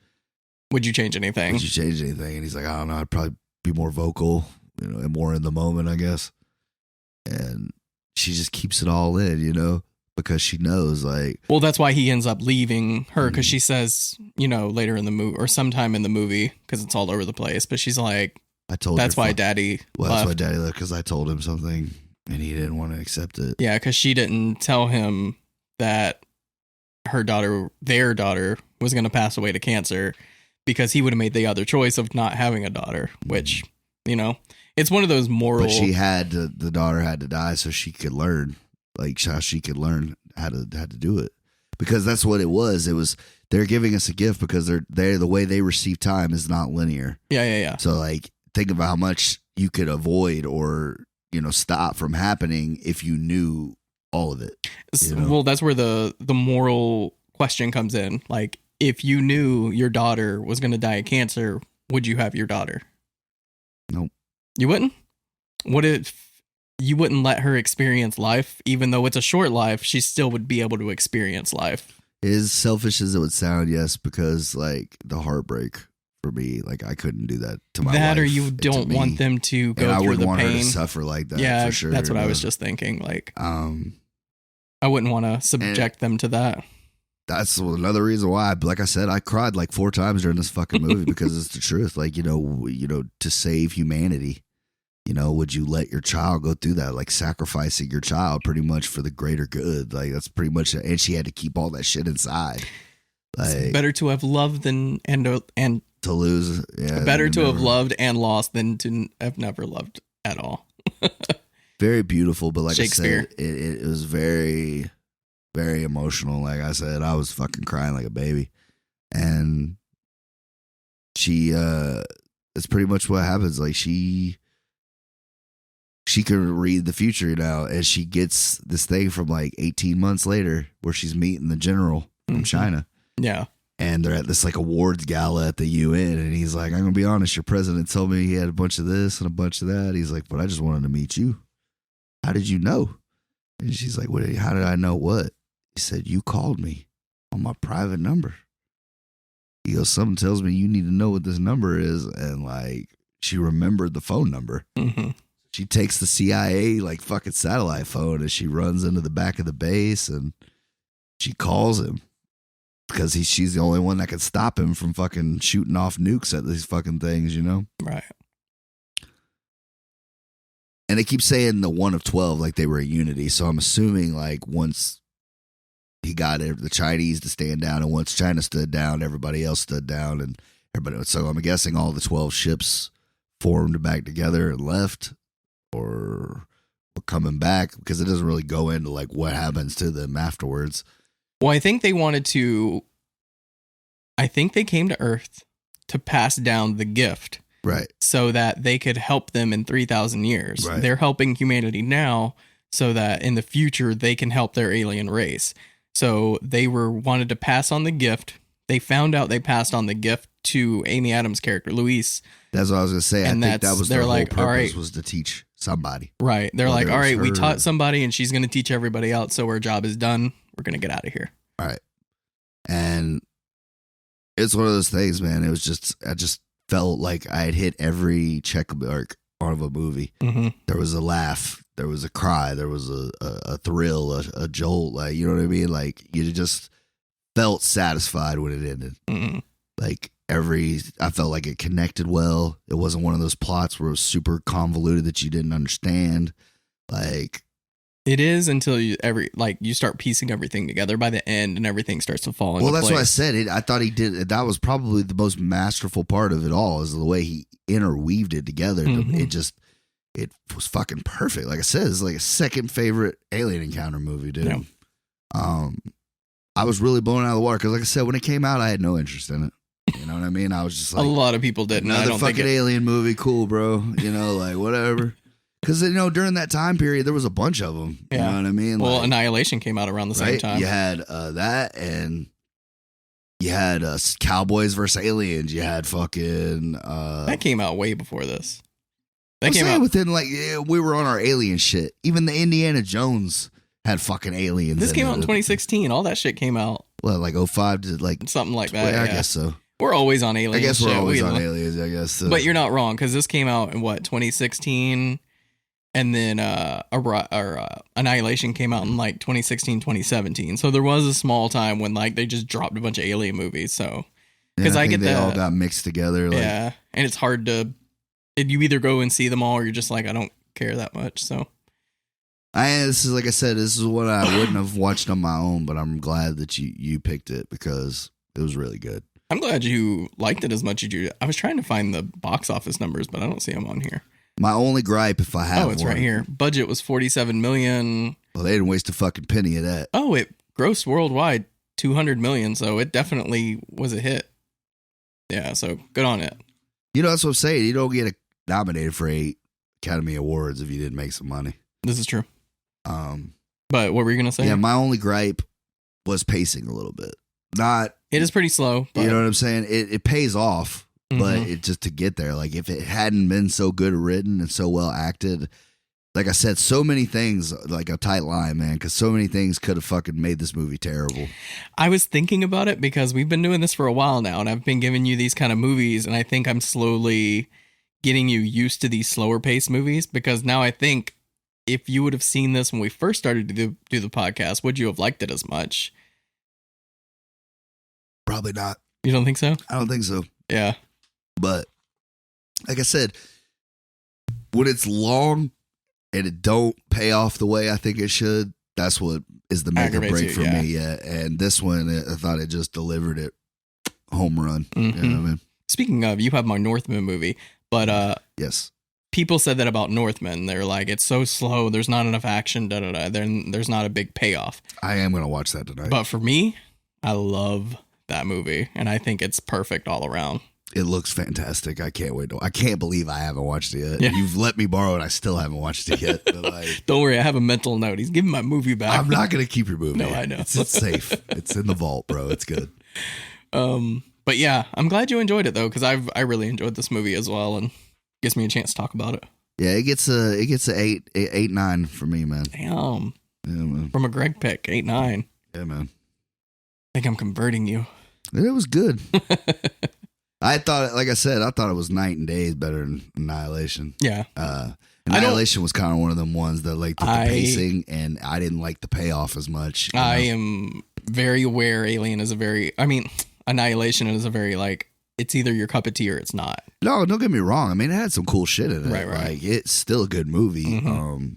would you change anything?" Would you change anything? And he's like, "I don't know. I'd probably be more vocal, and more in the moment, I guess." And she just keeps it all in, because she knows, like. Well, that's why he ends up leaving her, because she says, later in the movie or sometime in the movie, because it's all over the place. But she's like, "I told." That's why Daddy. Well, left. That's why Daddy left, because I told him something. And he didn't want to accept it. Yeah, because she didn't tell him that their daughter, was going to pass away to cancer, because he would have made the other choice of not having a daughter, which, it's one of those moral. But the daughter had to die so she could learn, like how she could learn how to do it. Because that's what it was. It was, they're giving us a gift because the way they receive time is not linear. Yeah. So like, think about how much you could avoid or, stop from happening if you knew all of it. Well, that's where the moral question comes in. Like, if you knew your daughter was going to die of cancer, would you have your daughter? Nope. You wouldn't? What if you wouldn't let her experience life? Even though it's a short life, she still would be able to experience life. As selfish as it would sound, yes, because like the heartbreak. For me, like I couldn't do that to my wife. Or you don't want them to go through the pain. I wouldn't want her to suffer like that. Yeah, for sure. That's what I was just thinking. Like, I wouldn't want to subject them to that. That's another reason why. Like I said, I cried like 4 times during this fucking movie because it's the truth. Like to save humanity, would you let your child go through that? Like sacrificing your child pretty much for the greater good. Like that's pretty much. And she had to keep all that shit inside. Like, it's better to have loved and to lose. Yeah, better to have loved and lost than to have never loved at all. Very beautiful, but like I Shakespeare. said, it was very, very emotional. Like I said, I was fucking crying like a baby. And she, it's pretty much what happens. Like she can read the future now, and she gets this thing from like 18 months later where she's meeting the general from China. Yeah. And they're at this like awards gala at the UN, and he's like, "I'm gonna be honest, your president told me he had a bunch of this and a bunch of that." He's like, "But I just wanted to meet you. How did you know?" And she's like, "What? How did I know what?" He said, "You called me on my private number." He goes, "Something tells me you need to know what this number is." And like, she remembered the phone number. Mm-hmm. She takes the CIA like fucking satellite phone and she runs into the back of the base and she calls him. because she's the only one that can stop him from fucking shooting off nukes at these fucking things, you know? Right. And they keep saying the one of 12 like they were a unity. So I'm assuming like once he got the Chinese to stand down, and once China stood down, everybody else stood down, and everybody. So I'm guessing all the 12 ships formed back together and left, or were coming back, because it doesn't really go into like what happens to them afterwards. Well, I think they wanted to. I think they came to Earth to pass down the gift. Right. So that they could help them in 3,000 years. Right. They're helping humanity now so that in the future they can help their alien race. So they wanted to pass on the gift. They found out they passed on the gift to Amy Adams' character, Luis. That's what I was going to say. And I think that was their whole purpose, all right, was to teach somebody. Right. They're like, all right, we her. taught somebody and she's going to teach everybody else. So our job is done. We're going to get out of here. All right. And it's one of those things, man. It was just, I just felt like I had hit every check mark of a movie. Mm-hmm. There was a laugh, there was a cry, there was a thrill, a jolt. Like, you know what I mean? Like, you just felt satisfied when it ended. Mm-hmm. Like I felt like it connected well. It wasn't one of those plots where it was super convoluted that you didn't understand. Like, it is until you start piecing everything together by the end and everything starts to fall into place. Well, that's what I said. I thought he did. That was probably the most masterful part of it all, is the way he interweaved it together. Mm-hmm. It was fucking perfect. Like I said, it's like a second favorite alien encounter movie, dude. Yeah. I was really blown out of the water because, like I said, when it came out, I had no interest in it. You know what I mean? I was just like, a lot of people didn't. Another fucking alien movie, cool, bro. You know, like whatever. Because, you know, during that time period, there was a bunch of them. You know what I mean? Well, like, Annihilation came out around the same time. You had that, and you had Cowboys versus Aliens. You had fucking... that came out way before this. That came out within, like, we were on our alien shit. Even the Indiana Jones had fucking aliens. This came out in 2016. All that shit came out. Well, like 05 to like... Something like that, I guess so. We're always on aliens. I guess we're always on aliens, I guess. So. But you're not wrong, because this came out in, 2016... And then Annihilation came out in like 2016, 2017. So there was a small time when like they just dropped a bunch of alien movies. So because I get they all got mixed together. Like, yeah, and it's hard to. You either go and see them all, or you're just like, I don't care that much. So this is, like I said, this is what I wouldn't have watched on my own, but I'm glad that you picked it because it was really good. I'm glad you liked it as much as you. I was trying to find the box office numbers, but I don't see them on here. My only gripe, if I have one. Oh, it's right here. Budget was $47 million. Well, they didn't waste a fucking penny of that. Oh, it grossed worldwide $200 million, so it definitely was a hit. Yeah, so good on it. You know, that's what I'm saying. You don't get nominated for 8 Academy Awards if you didn't make some money. This is true. But what were you going to say? Yeah, my only gripe was pacing a little bit. It is pretty slow. But you know what I'm saying? It pays off. Mm-hmm. But it just to get there, like if it hadn't been so good written and so well acted, like I said, so many things, like a tight line, man, because so many things could have fucking made this movie terrible. I was thinking about it because we've been doing this for a while now, and I've been giving you these kind of movies, and I think I'm slowly getting you used to these slower paced movies, because now I think if you would have seen this when we first started to do the podcast, would you have liked it as much? Probably not. You don't think so? I don't think so. Yeah. But like I said, when it's long and it don't pay off the way I think it should, that's what is the make or break for me. Yeah. And this one, I thought it just delivered it home run. Mm-hmm. You know what I mean? Speaking of, you have my Northman movie, but yes, people said that about Northman. They're like, it's so slow. There's not enough action. There's not a big payoff. I am going to watch that tonight. But for me, I love that movie, and I think it's perfect all around. It looks fantastic. I can't wait. I can't believe I haven't watched it yet. Yeah. You've let me borrow it. I still haven't watched it yet. But like, don't worry. I have a mental note. He's giving my movie back. I'm not going to keep your movie. No, I know. It's safe. It's in the vault, bro. It's good. But yeah, I'm glad you enjoyed it though, because I really enjoyed this movie as well, and gives me a chance to talk about it. Yeah, it gets a 8.9 for me, man. Damn. Yeah, man. From a Greg pick, 8.9. Yeah, man. I think I'm converting you. It was good. I thought, like I said, I thought it was night and days better than Annihilation. Yeah. Annihilation was kind of one of them ones that like the pacing, and I didn't like the payoff as much. I am very aware Alien is Annihilation is a very, like, it's either your cup of tea or it's not. No, don't get me wrong. I mean, it had some cool shit in it. Right. Like, it's still a good movie. Mm-hmm.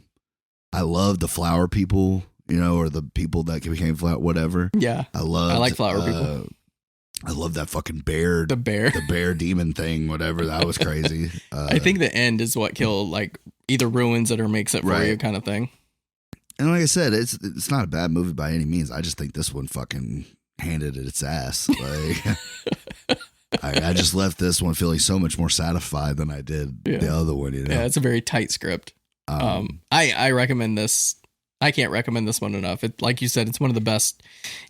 I love the flower people, or the people that became flower, whatever. Yeah. I like flower people. I love that fucking bear. The bear demon thing, whatever. That was crazy. I think the end is what killed, like, either ruins it or makes it for you kind of thing. And like I said, it's not a bad movie by any means. I just think this one fucking handed it its ass. Like, I just left this one feeling so much more satisfied than I did the other one. Yeah, it's a very tight script. I recommend this. I can't recommend this one enough. It, like you said, it's one of the best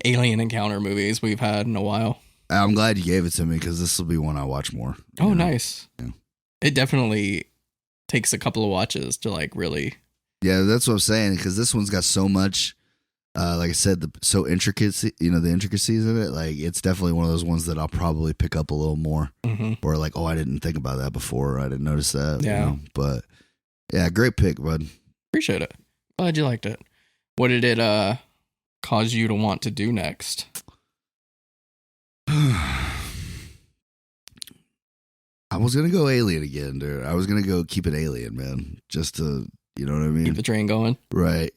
alien encounter movies we've had in a while. I'm glad you gave it to me because this will be one I watch more. Oh, nice. Yeah. It definitely takes a couple of watches to, like, really. Yeah, that's what I'm saying, because this one's got so much, like I said, so intricate, the intricacies of it. Like, it's definitely one of those ones that I'll probably pick up a little more. Mm-hmm. Or like, oh, I didn't think about that before. I didn't notice that. Yeah. But yeah, great pick, bud. Appreciate it. Glad you liked it. What did it cause you to want to do next? I was going to go Alien again, dude. I was going to go keep it Alien, man. Just to, you know what I mean? Keep the train going. Right.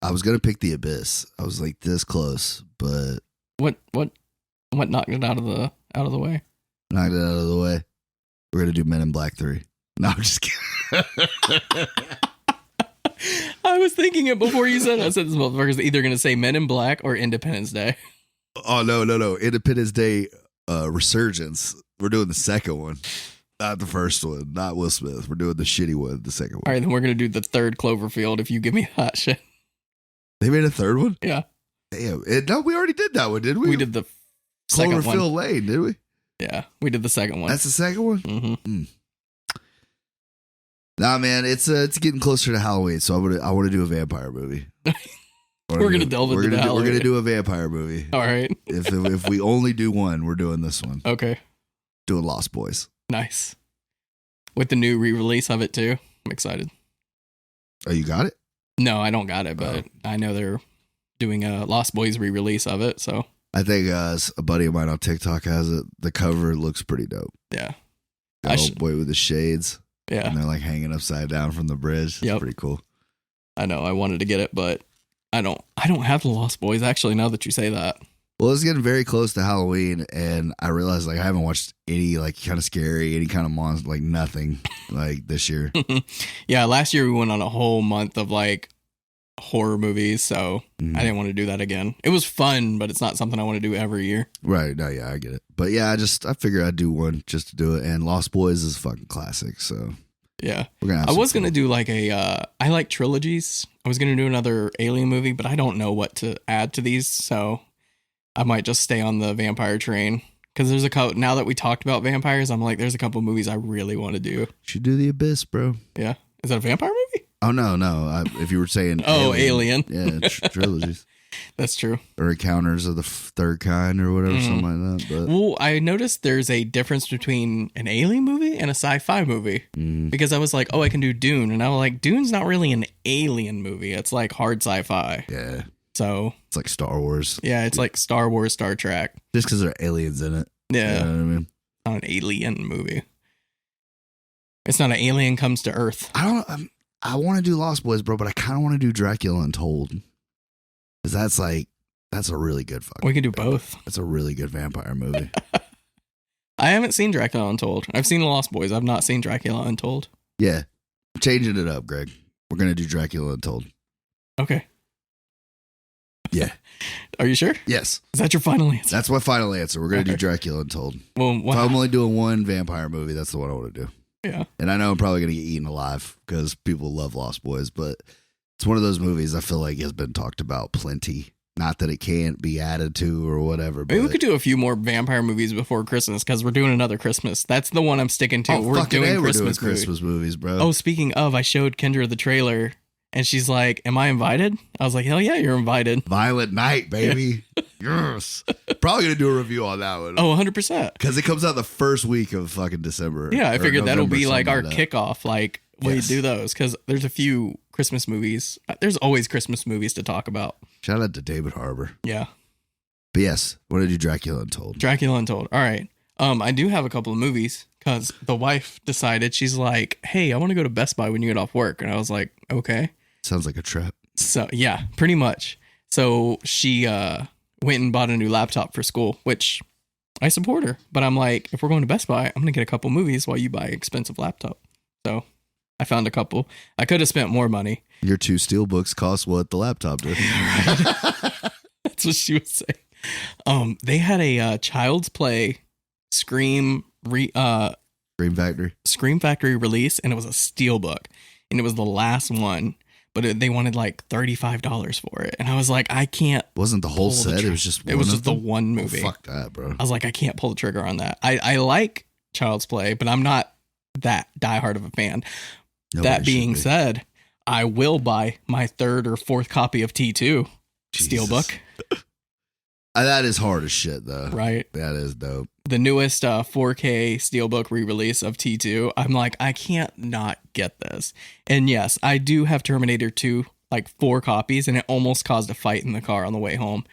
I was going to pick The Abyss. I was like this close, but what knocked it out of the way? Knocked it out of the way. We're going to do Men in Black 3. No, I'm just kidding. I was thinking it before you said it. I said this motherfucker's either going to say Men in Black or Independence Day. Oh, no. Independence Day Resurgence. We're doing the second one. Not the first one. Not Will Smith. We're doing the shitty one, the second one. All right, then we're going to do the third Cloverfield if you give me that shit. They made a third one? Yeah. Damn. No, we already did that one, didn't we? We did the second one. Cloverfield Lane, did we? Yeah, we did the second one. That's the second one? Mm-hmm. Nah, man, it's getting closer to Halloween, so I want to do a vampire movie. We're going to delve into that. We're going to do a vampire movie. All right. If we only do one, we're doing this one. Okay. Doing Lost Boys. Nice. With the new re-release of it, too. I'm excited. Oh, you got it? No, I don't got it, but I know they're doing a Lost Boys re-release of it, so. I think a buddy of mine on TikTok has it. The cover looks pretty dope. Yeah. Old boy with the shades. Yeah. And they're like hanging upside down from the bridge. It's pretty cool. I know. I wanted to get it, but I don't have the Lost Boys, actually, now that you say that. Well, it's getting very close to Halloween, and I realized, like, I haven't watched any, like, kind of scary, any kind of monster, like, nothing, like, this year. Yeah, last year we went on a whole month of, like, horror movies, so I didn't want to do that again. It was fun, but it's not something I want to do every year. Right. No, yeah, I get it. But, yeah, I figured I'd do one just to do it, and Lost Boys is a fucking classic, so. Yeah. I was going to do, like, I like trilogies. I was going to do another Alien movie, but I don't know what to add to these, so I might just stay on the vampire train. Because there's a couple, now that we talked about vampires, I'm like, there's a couple movies I really want to do. Should do The Abyss, bro. Yeah. Is that a vampire movie? Oh, no. If you were saying Alien. Yeah, trilogies. That's true. Or Encounters of the Third Kind or whatever, something like that. But. Well, I noticed there's a difference between an alien movie and a sci-fi movie. Because I was like, oh, I can do Dune. And I was like, Dune's not really an alien movie. It's like hard sci-fi. Yeah. So. It's like Star Wars. Yeah, it's like Star Wars, Star Trek. Just because there are aliens in it. Yeah. You know what I mean? Not an alien movie. It's not an alien comes to Earth. I want to do Lost Boys, bro, but I kind of want to do Dracula Untold. Because that's a really good fucking. We can do both. That's a really good vampire movie. I haven't seen Dracula Untold. I've seen Lost Boys. I've not seen Dracula Untold. Yeah. Changing it up, Greg. We're going to do Dracula Untold. Okay. Yeah. Are you sure? Yes. Is that your final answer? That's my final answer. We're going to do Dracula Untold. Well, if I'm only doing one vampire movie, that's the one I want to do. Yeah. And I know I'm probably going to get eaten alive because people love Lost Boys, but it's one of those movies I feel like has been talked about plenty. Not that it can't be added to or whatever. Maybe we could do a few more vampire movies before Christmas because we're doing another Christmas. That's the one I'm sticking to. We're doing Christmas movies, bro. Oh, speaking of, I showed Kendra the trailer and she's like, am I invited? I was like, hell yeah, you're invited. Violent Night, baby. Yes. Probably going to do a review on that one. Oh, 100%. Because it comes out the first week of fucking December. Yeah, I figured that'll be like our like kickoff. Like, we do those because there's a few Christmas movies. There's always Christmas movies to talk about. Shout out to David Harbour. Yeah. But yes, what did you Dracula Untold? Dracula Untold. All right. I do have a couple of movies because the wife decided, she's like, hey, I want to go to Best Buy when you get off work. And I was like, okay. Sounds like a trap. So yeah, pretty much. So she went and bought a new laptop for school, which I support her. But I'm like, if we're going to Best Buy, I'm going to get a couple movies while you buy an expensive laptop. So I found a couple. I could have spent more money. Your 2 steelbooks cost what the laptop did. That's what she was saying. They had a Child's Play Scream Factory release, and it was a steelbook, and it was the last one. But they wanted like $35 for it. And I was like, I can't. Wasn't the whole set? It was just one. It was just the one movie. Oh, fuck that, bro. I was like, I can't pull the trigger on that. I like Child's Play, but I'm not that diehard of a fan. Nobody that being should be. said, I will buy my 3rd or 4th copy of T2 Jesus. steelbook. That is hard as shit, though. Right. That is dope. The newest 4K steelbook re-release of T2. I'm like, I can't not get this. And yes, I do have Terminator 2, like 4 copies, and it almost caused a fight in the car on the way home.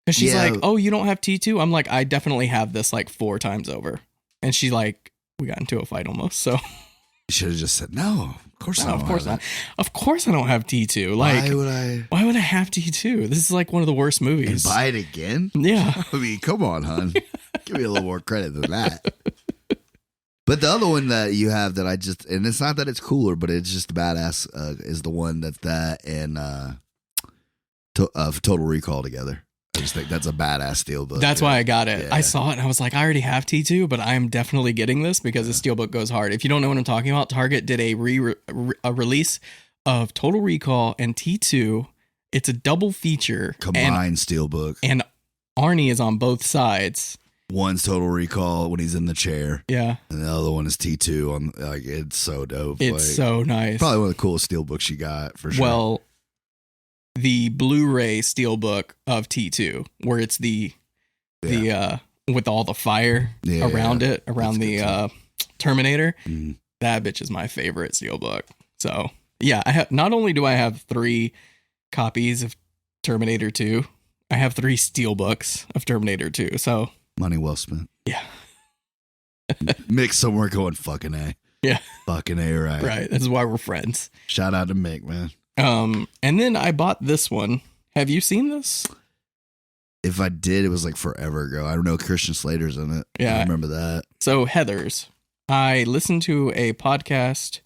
Because she's like, oh, you don't have T2? I'm like, I definitely have this like 4 times over. And she like, we got into a fight almost. So you should have just said, no, of course not. Of course not. Of course I don't have T2. Like, why would I have T2? This is like one of the worst movies. And buy it again? Yeah. I mean, come on, hon. Give me a little more credit than that. But the other one that you have that I just, and it's not that it's cooler, but it's just badass, is the one that and Total Recall together. I just think that's a badass steelbook. That's why I got it. Yeah. I saw it and I was like, I already have T2, but I'm definitely getting this because the steelbook goes hard. If you don't know what I'm talking about, Target did a release of Total Recall and T2. It's a double feature. Combined steelbook. And Arnie is on both sides. One's Total Recall when he's in the chair. Yeah. And the other one is T2 on, like, it's so dope. It's like, so nice. Probably one of the coolest steelbooks you got for sure. Well, the Blu-ray steelbook of T2, where it's the with all the fire around it, around the Terminator. Mm. That bitch is my favorite steelbook. So yeah, I have. Not only do I have 3 copies of Terminator 2, I have 3 steelbooks of Terminator 2. So money well spent. Yeah. Mick somewhere going fucking A. Yeah. Fucking A, right. Right. This is why we're friends. Shout out to Mick, man. And then I bought this one. Have you seen this? If I did, it was like forever ago. I don't know. Christian Slater's in it. Yeah. I remember that. So Heathers. I listened to a podcast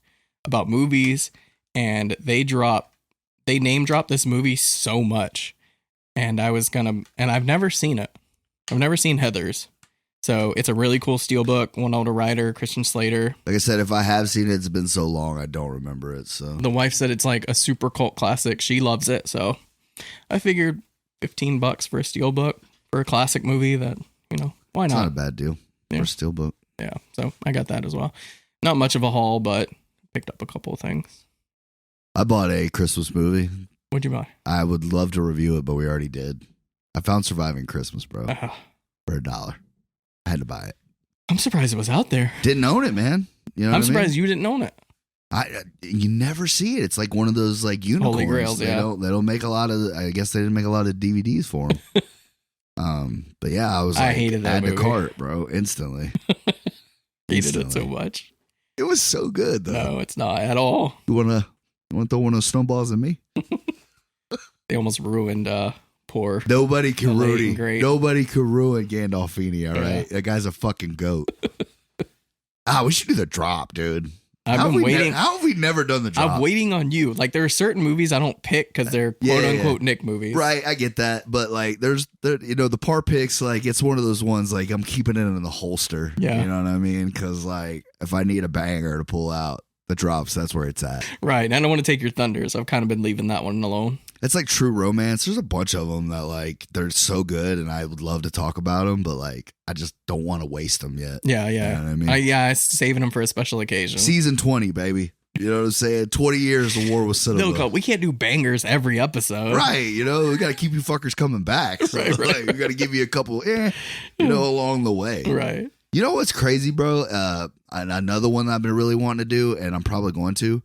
about movies, and they name dropped this movie so much. And I've never seen it. I've never seen Heathers. So it's a really cool steelbook. Winona Ryder, Christian Slater. Like I said, if I have seen it, it's been so long, I don't remember it. So The wife said it's like a super cult classic. She loves it. So I figured $15 for a steelbook for a classic movie that, why it's not? not a bad deal for a steelbook. Yeah. So I got that as well. Not much of a haul, but picked up a couple of things. I bought a Christmas movie. What'd you buy? I would love to review it, but we already did. I found Surviving Christmas, bro, for $1. I had to buy it. I'm surprised it was out there. Didn't own it, man. You know I'm surprised you didn't own it. You never see it. It's like one of those like unicorns. Holy grails, they don't make a lot of. I guess they didn't make a lot of DVDs for them. But yeah, I was like, I hated that add to movie. cart, bro, instantly. Hated it so much. It was so good though. No, it's not at all. You wanna throw one of those snowballs at me? They almost ruined poor. Nobody can ruin. Great. Nobody can ruin Gandolfini. All right, Yeah. that guy's a fucking goat. We should do the drop, dude. I've been waiting. How have we never done the drop? I'm waiting on you. Like there are certain movies I don't pick because they're quote unquote Nick movies. Right, I get that, but like, the par picks, like it's one of those ones like I'm keeping it in the holster. Yeah, you know what I mean? Because like if I need a banger to pull out the drops, that's where it's at. Right, and I don't want to take your thunder, so I've kind of been leaving that one alone. It's like True Romance. There's a bunch of them that like they're so good, and I would love to talk about them, but like I just don't want to waste them yet. Yeah. You know what I mean? I'm saving them for a special occasion. Season 20, baby. You know what I'm saying? 20 years of war with cinema. Look, we can't do bangers every episode. Right. You know, we got to keep you fuckers coming back. So Right. like, we got to give you a couple, along the way. Right. You know what's crazy, bro? And another one that I've been really wanting to do, and I'm probably going to.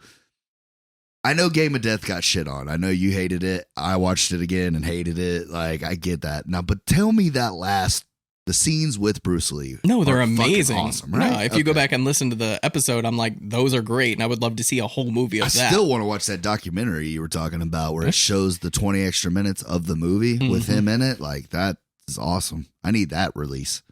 I know Game of Death got shit on. I know you hated it. I watched it again and hated it. Like, I get that. Now, but tell me the scenes with Bruce Lee. No, they're are amazing. Awesome, right? No, if you go back and listen to the episode, I'm like, those are great. And I would love to see a whole movie of that. I still want to watch that documentary you were talking about where it shows the 20 extra minutes of the movie with him in it. Like, that is awesome. I need that release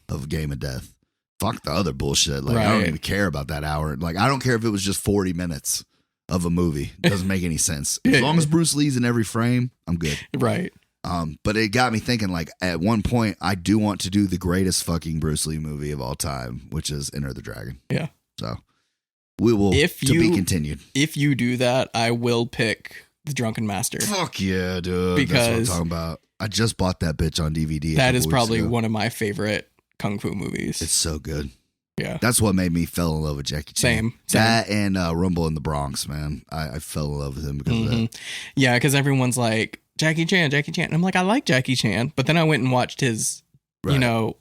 of Game of Death. Fuck the other bullshit. Like, I don't even care about that hour. Like, I don't care if it was just 40 minutes of a movie. It doesn't make any sense. As long as Bruce Lee's in every frame, I'm good. Right. But it got me thinking, like, at one point, I do want to do the greatest fucking Bruce Lee movie of all time, which is Enter the Dragon. Yeah. So we will be continued. If you do that, I will pick The Drunken Master. Fuck yeah, dude. Because that's what I'm talking about. I just bought that bitch on DVD. That is probably one of my favorite kung fu movies. It's so good. Yeah. That's what made me fell in love with Jackie Chan. Same. That and Rumble in the Bronx, man. I fell in love with him because of that. Yeah, because everyone's like, Jackie Chan. And I'm like, I like Jackie Chan. But then I went and watched his, he's got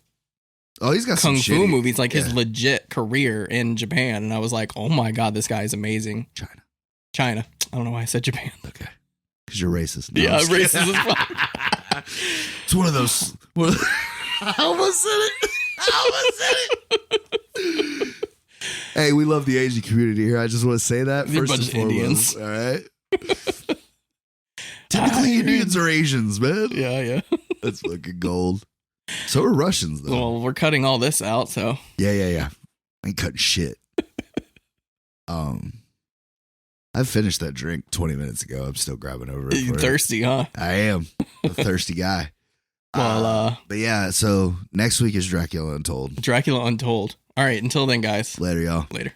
kung fu movies, like his legit career in Japan. And I was like, oh my God, this guy is amazing. China. I don't know why I said Japan. Okay. Because you're racist. No, yeah, racist as fuck. It's one of those. I almost said it. Hey, we love the Asian community here. I just want to say that They're first and foremost. Indians. All right. Typically, Indians are Asians, man. Yeah. That's fucking gold. So are Russians, though. Well, we're cutting all this out, so. Yeah. I ain't cutting shit. I finished that drink 20 minutes ago. I'm still grabbing over it. You're thirsty, huh? I am a thirsty guy. Well, but yeah, so next week is Dracula Untold. Dracula Untold. All right, until then, guys. Later, y'all. Later.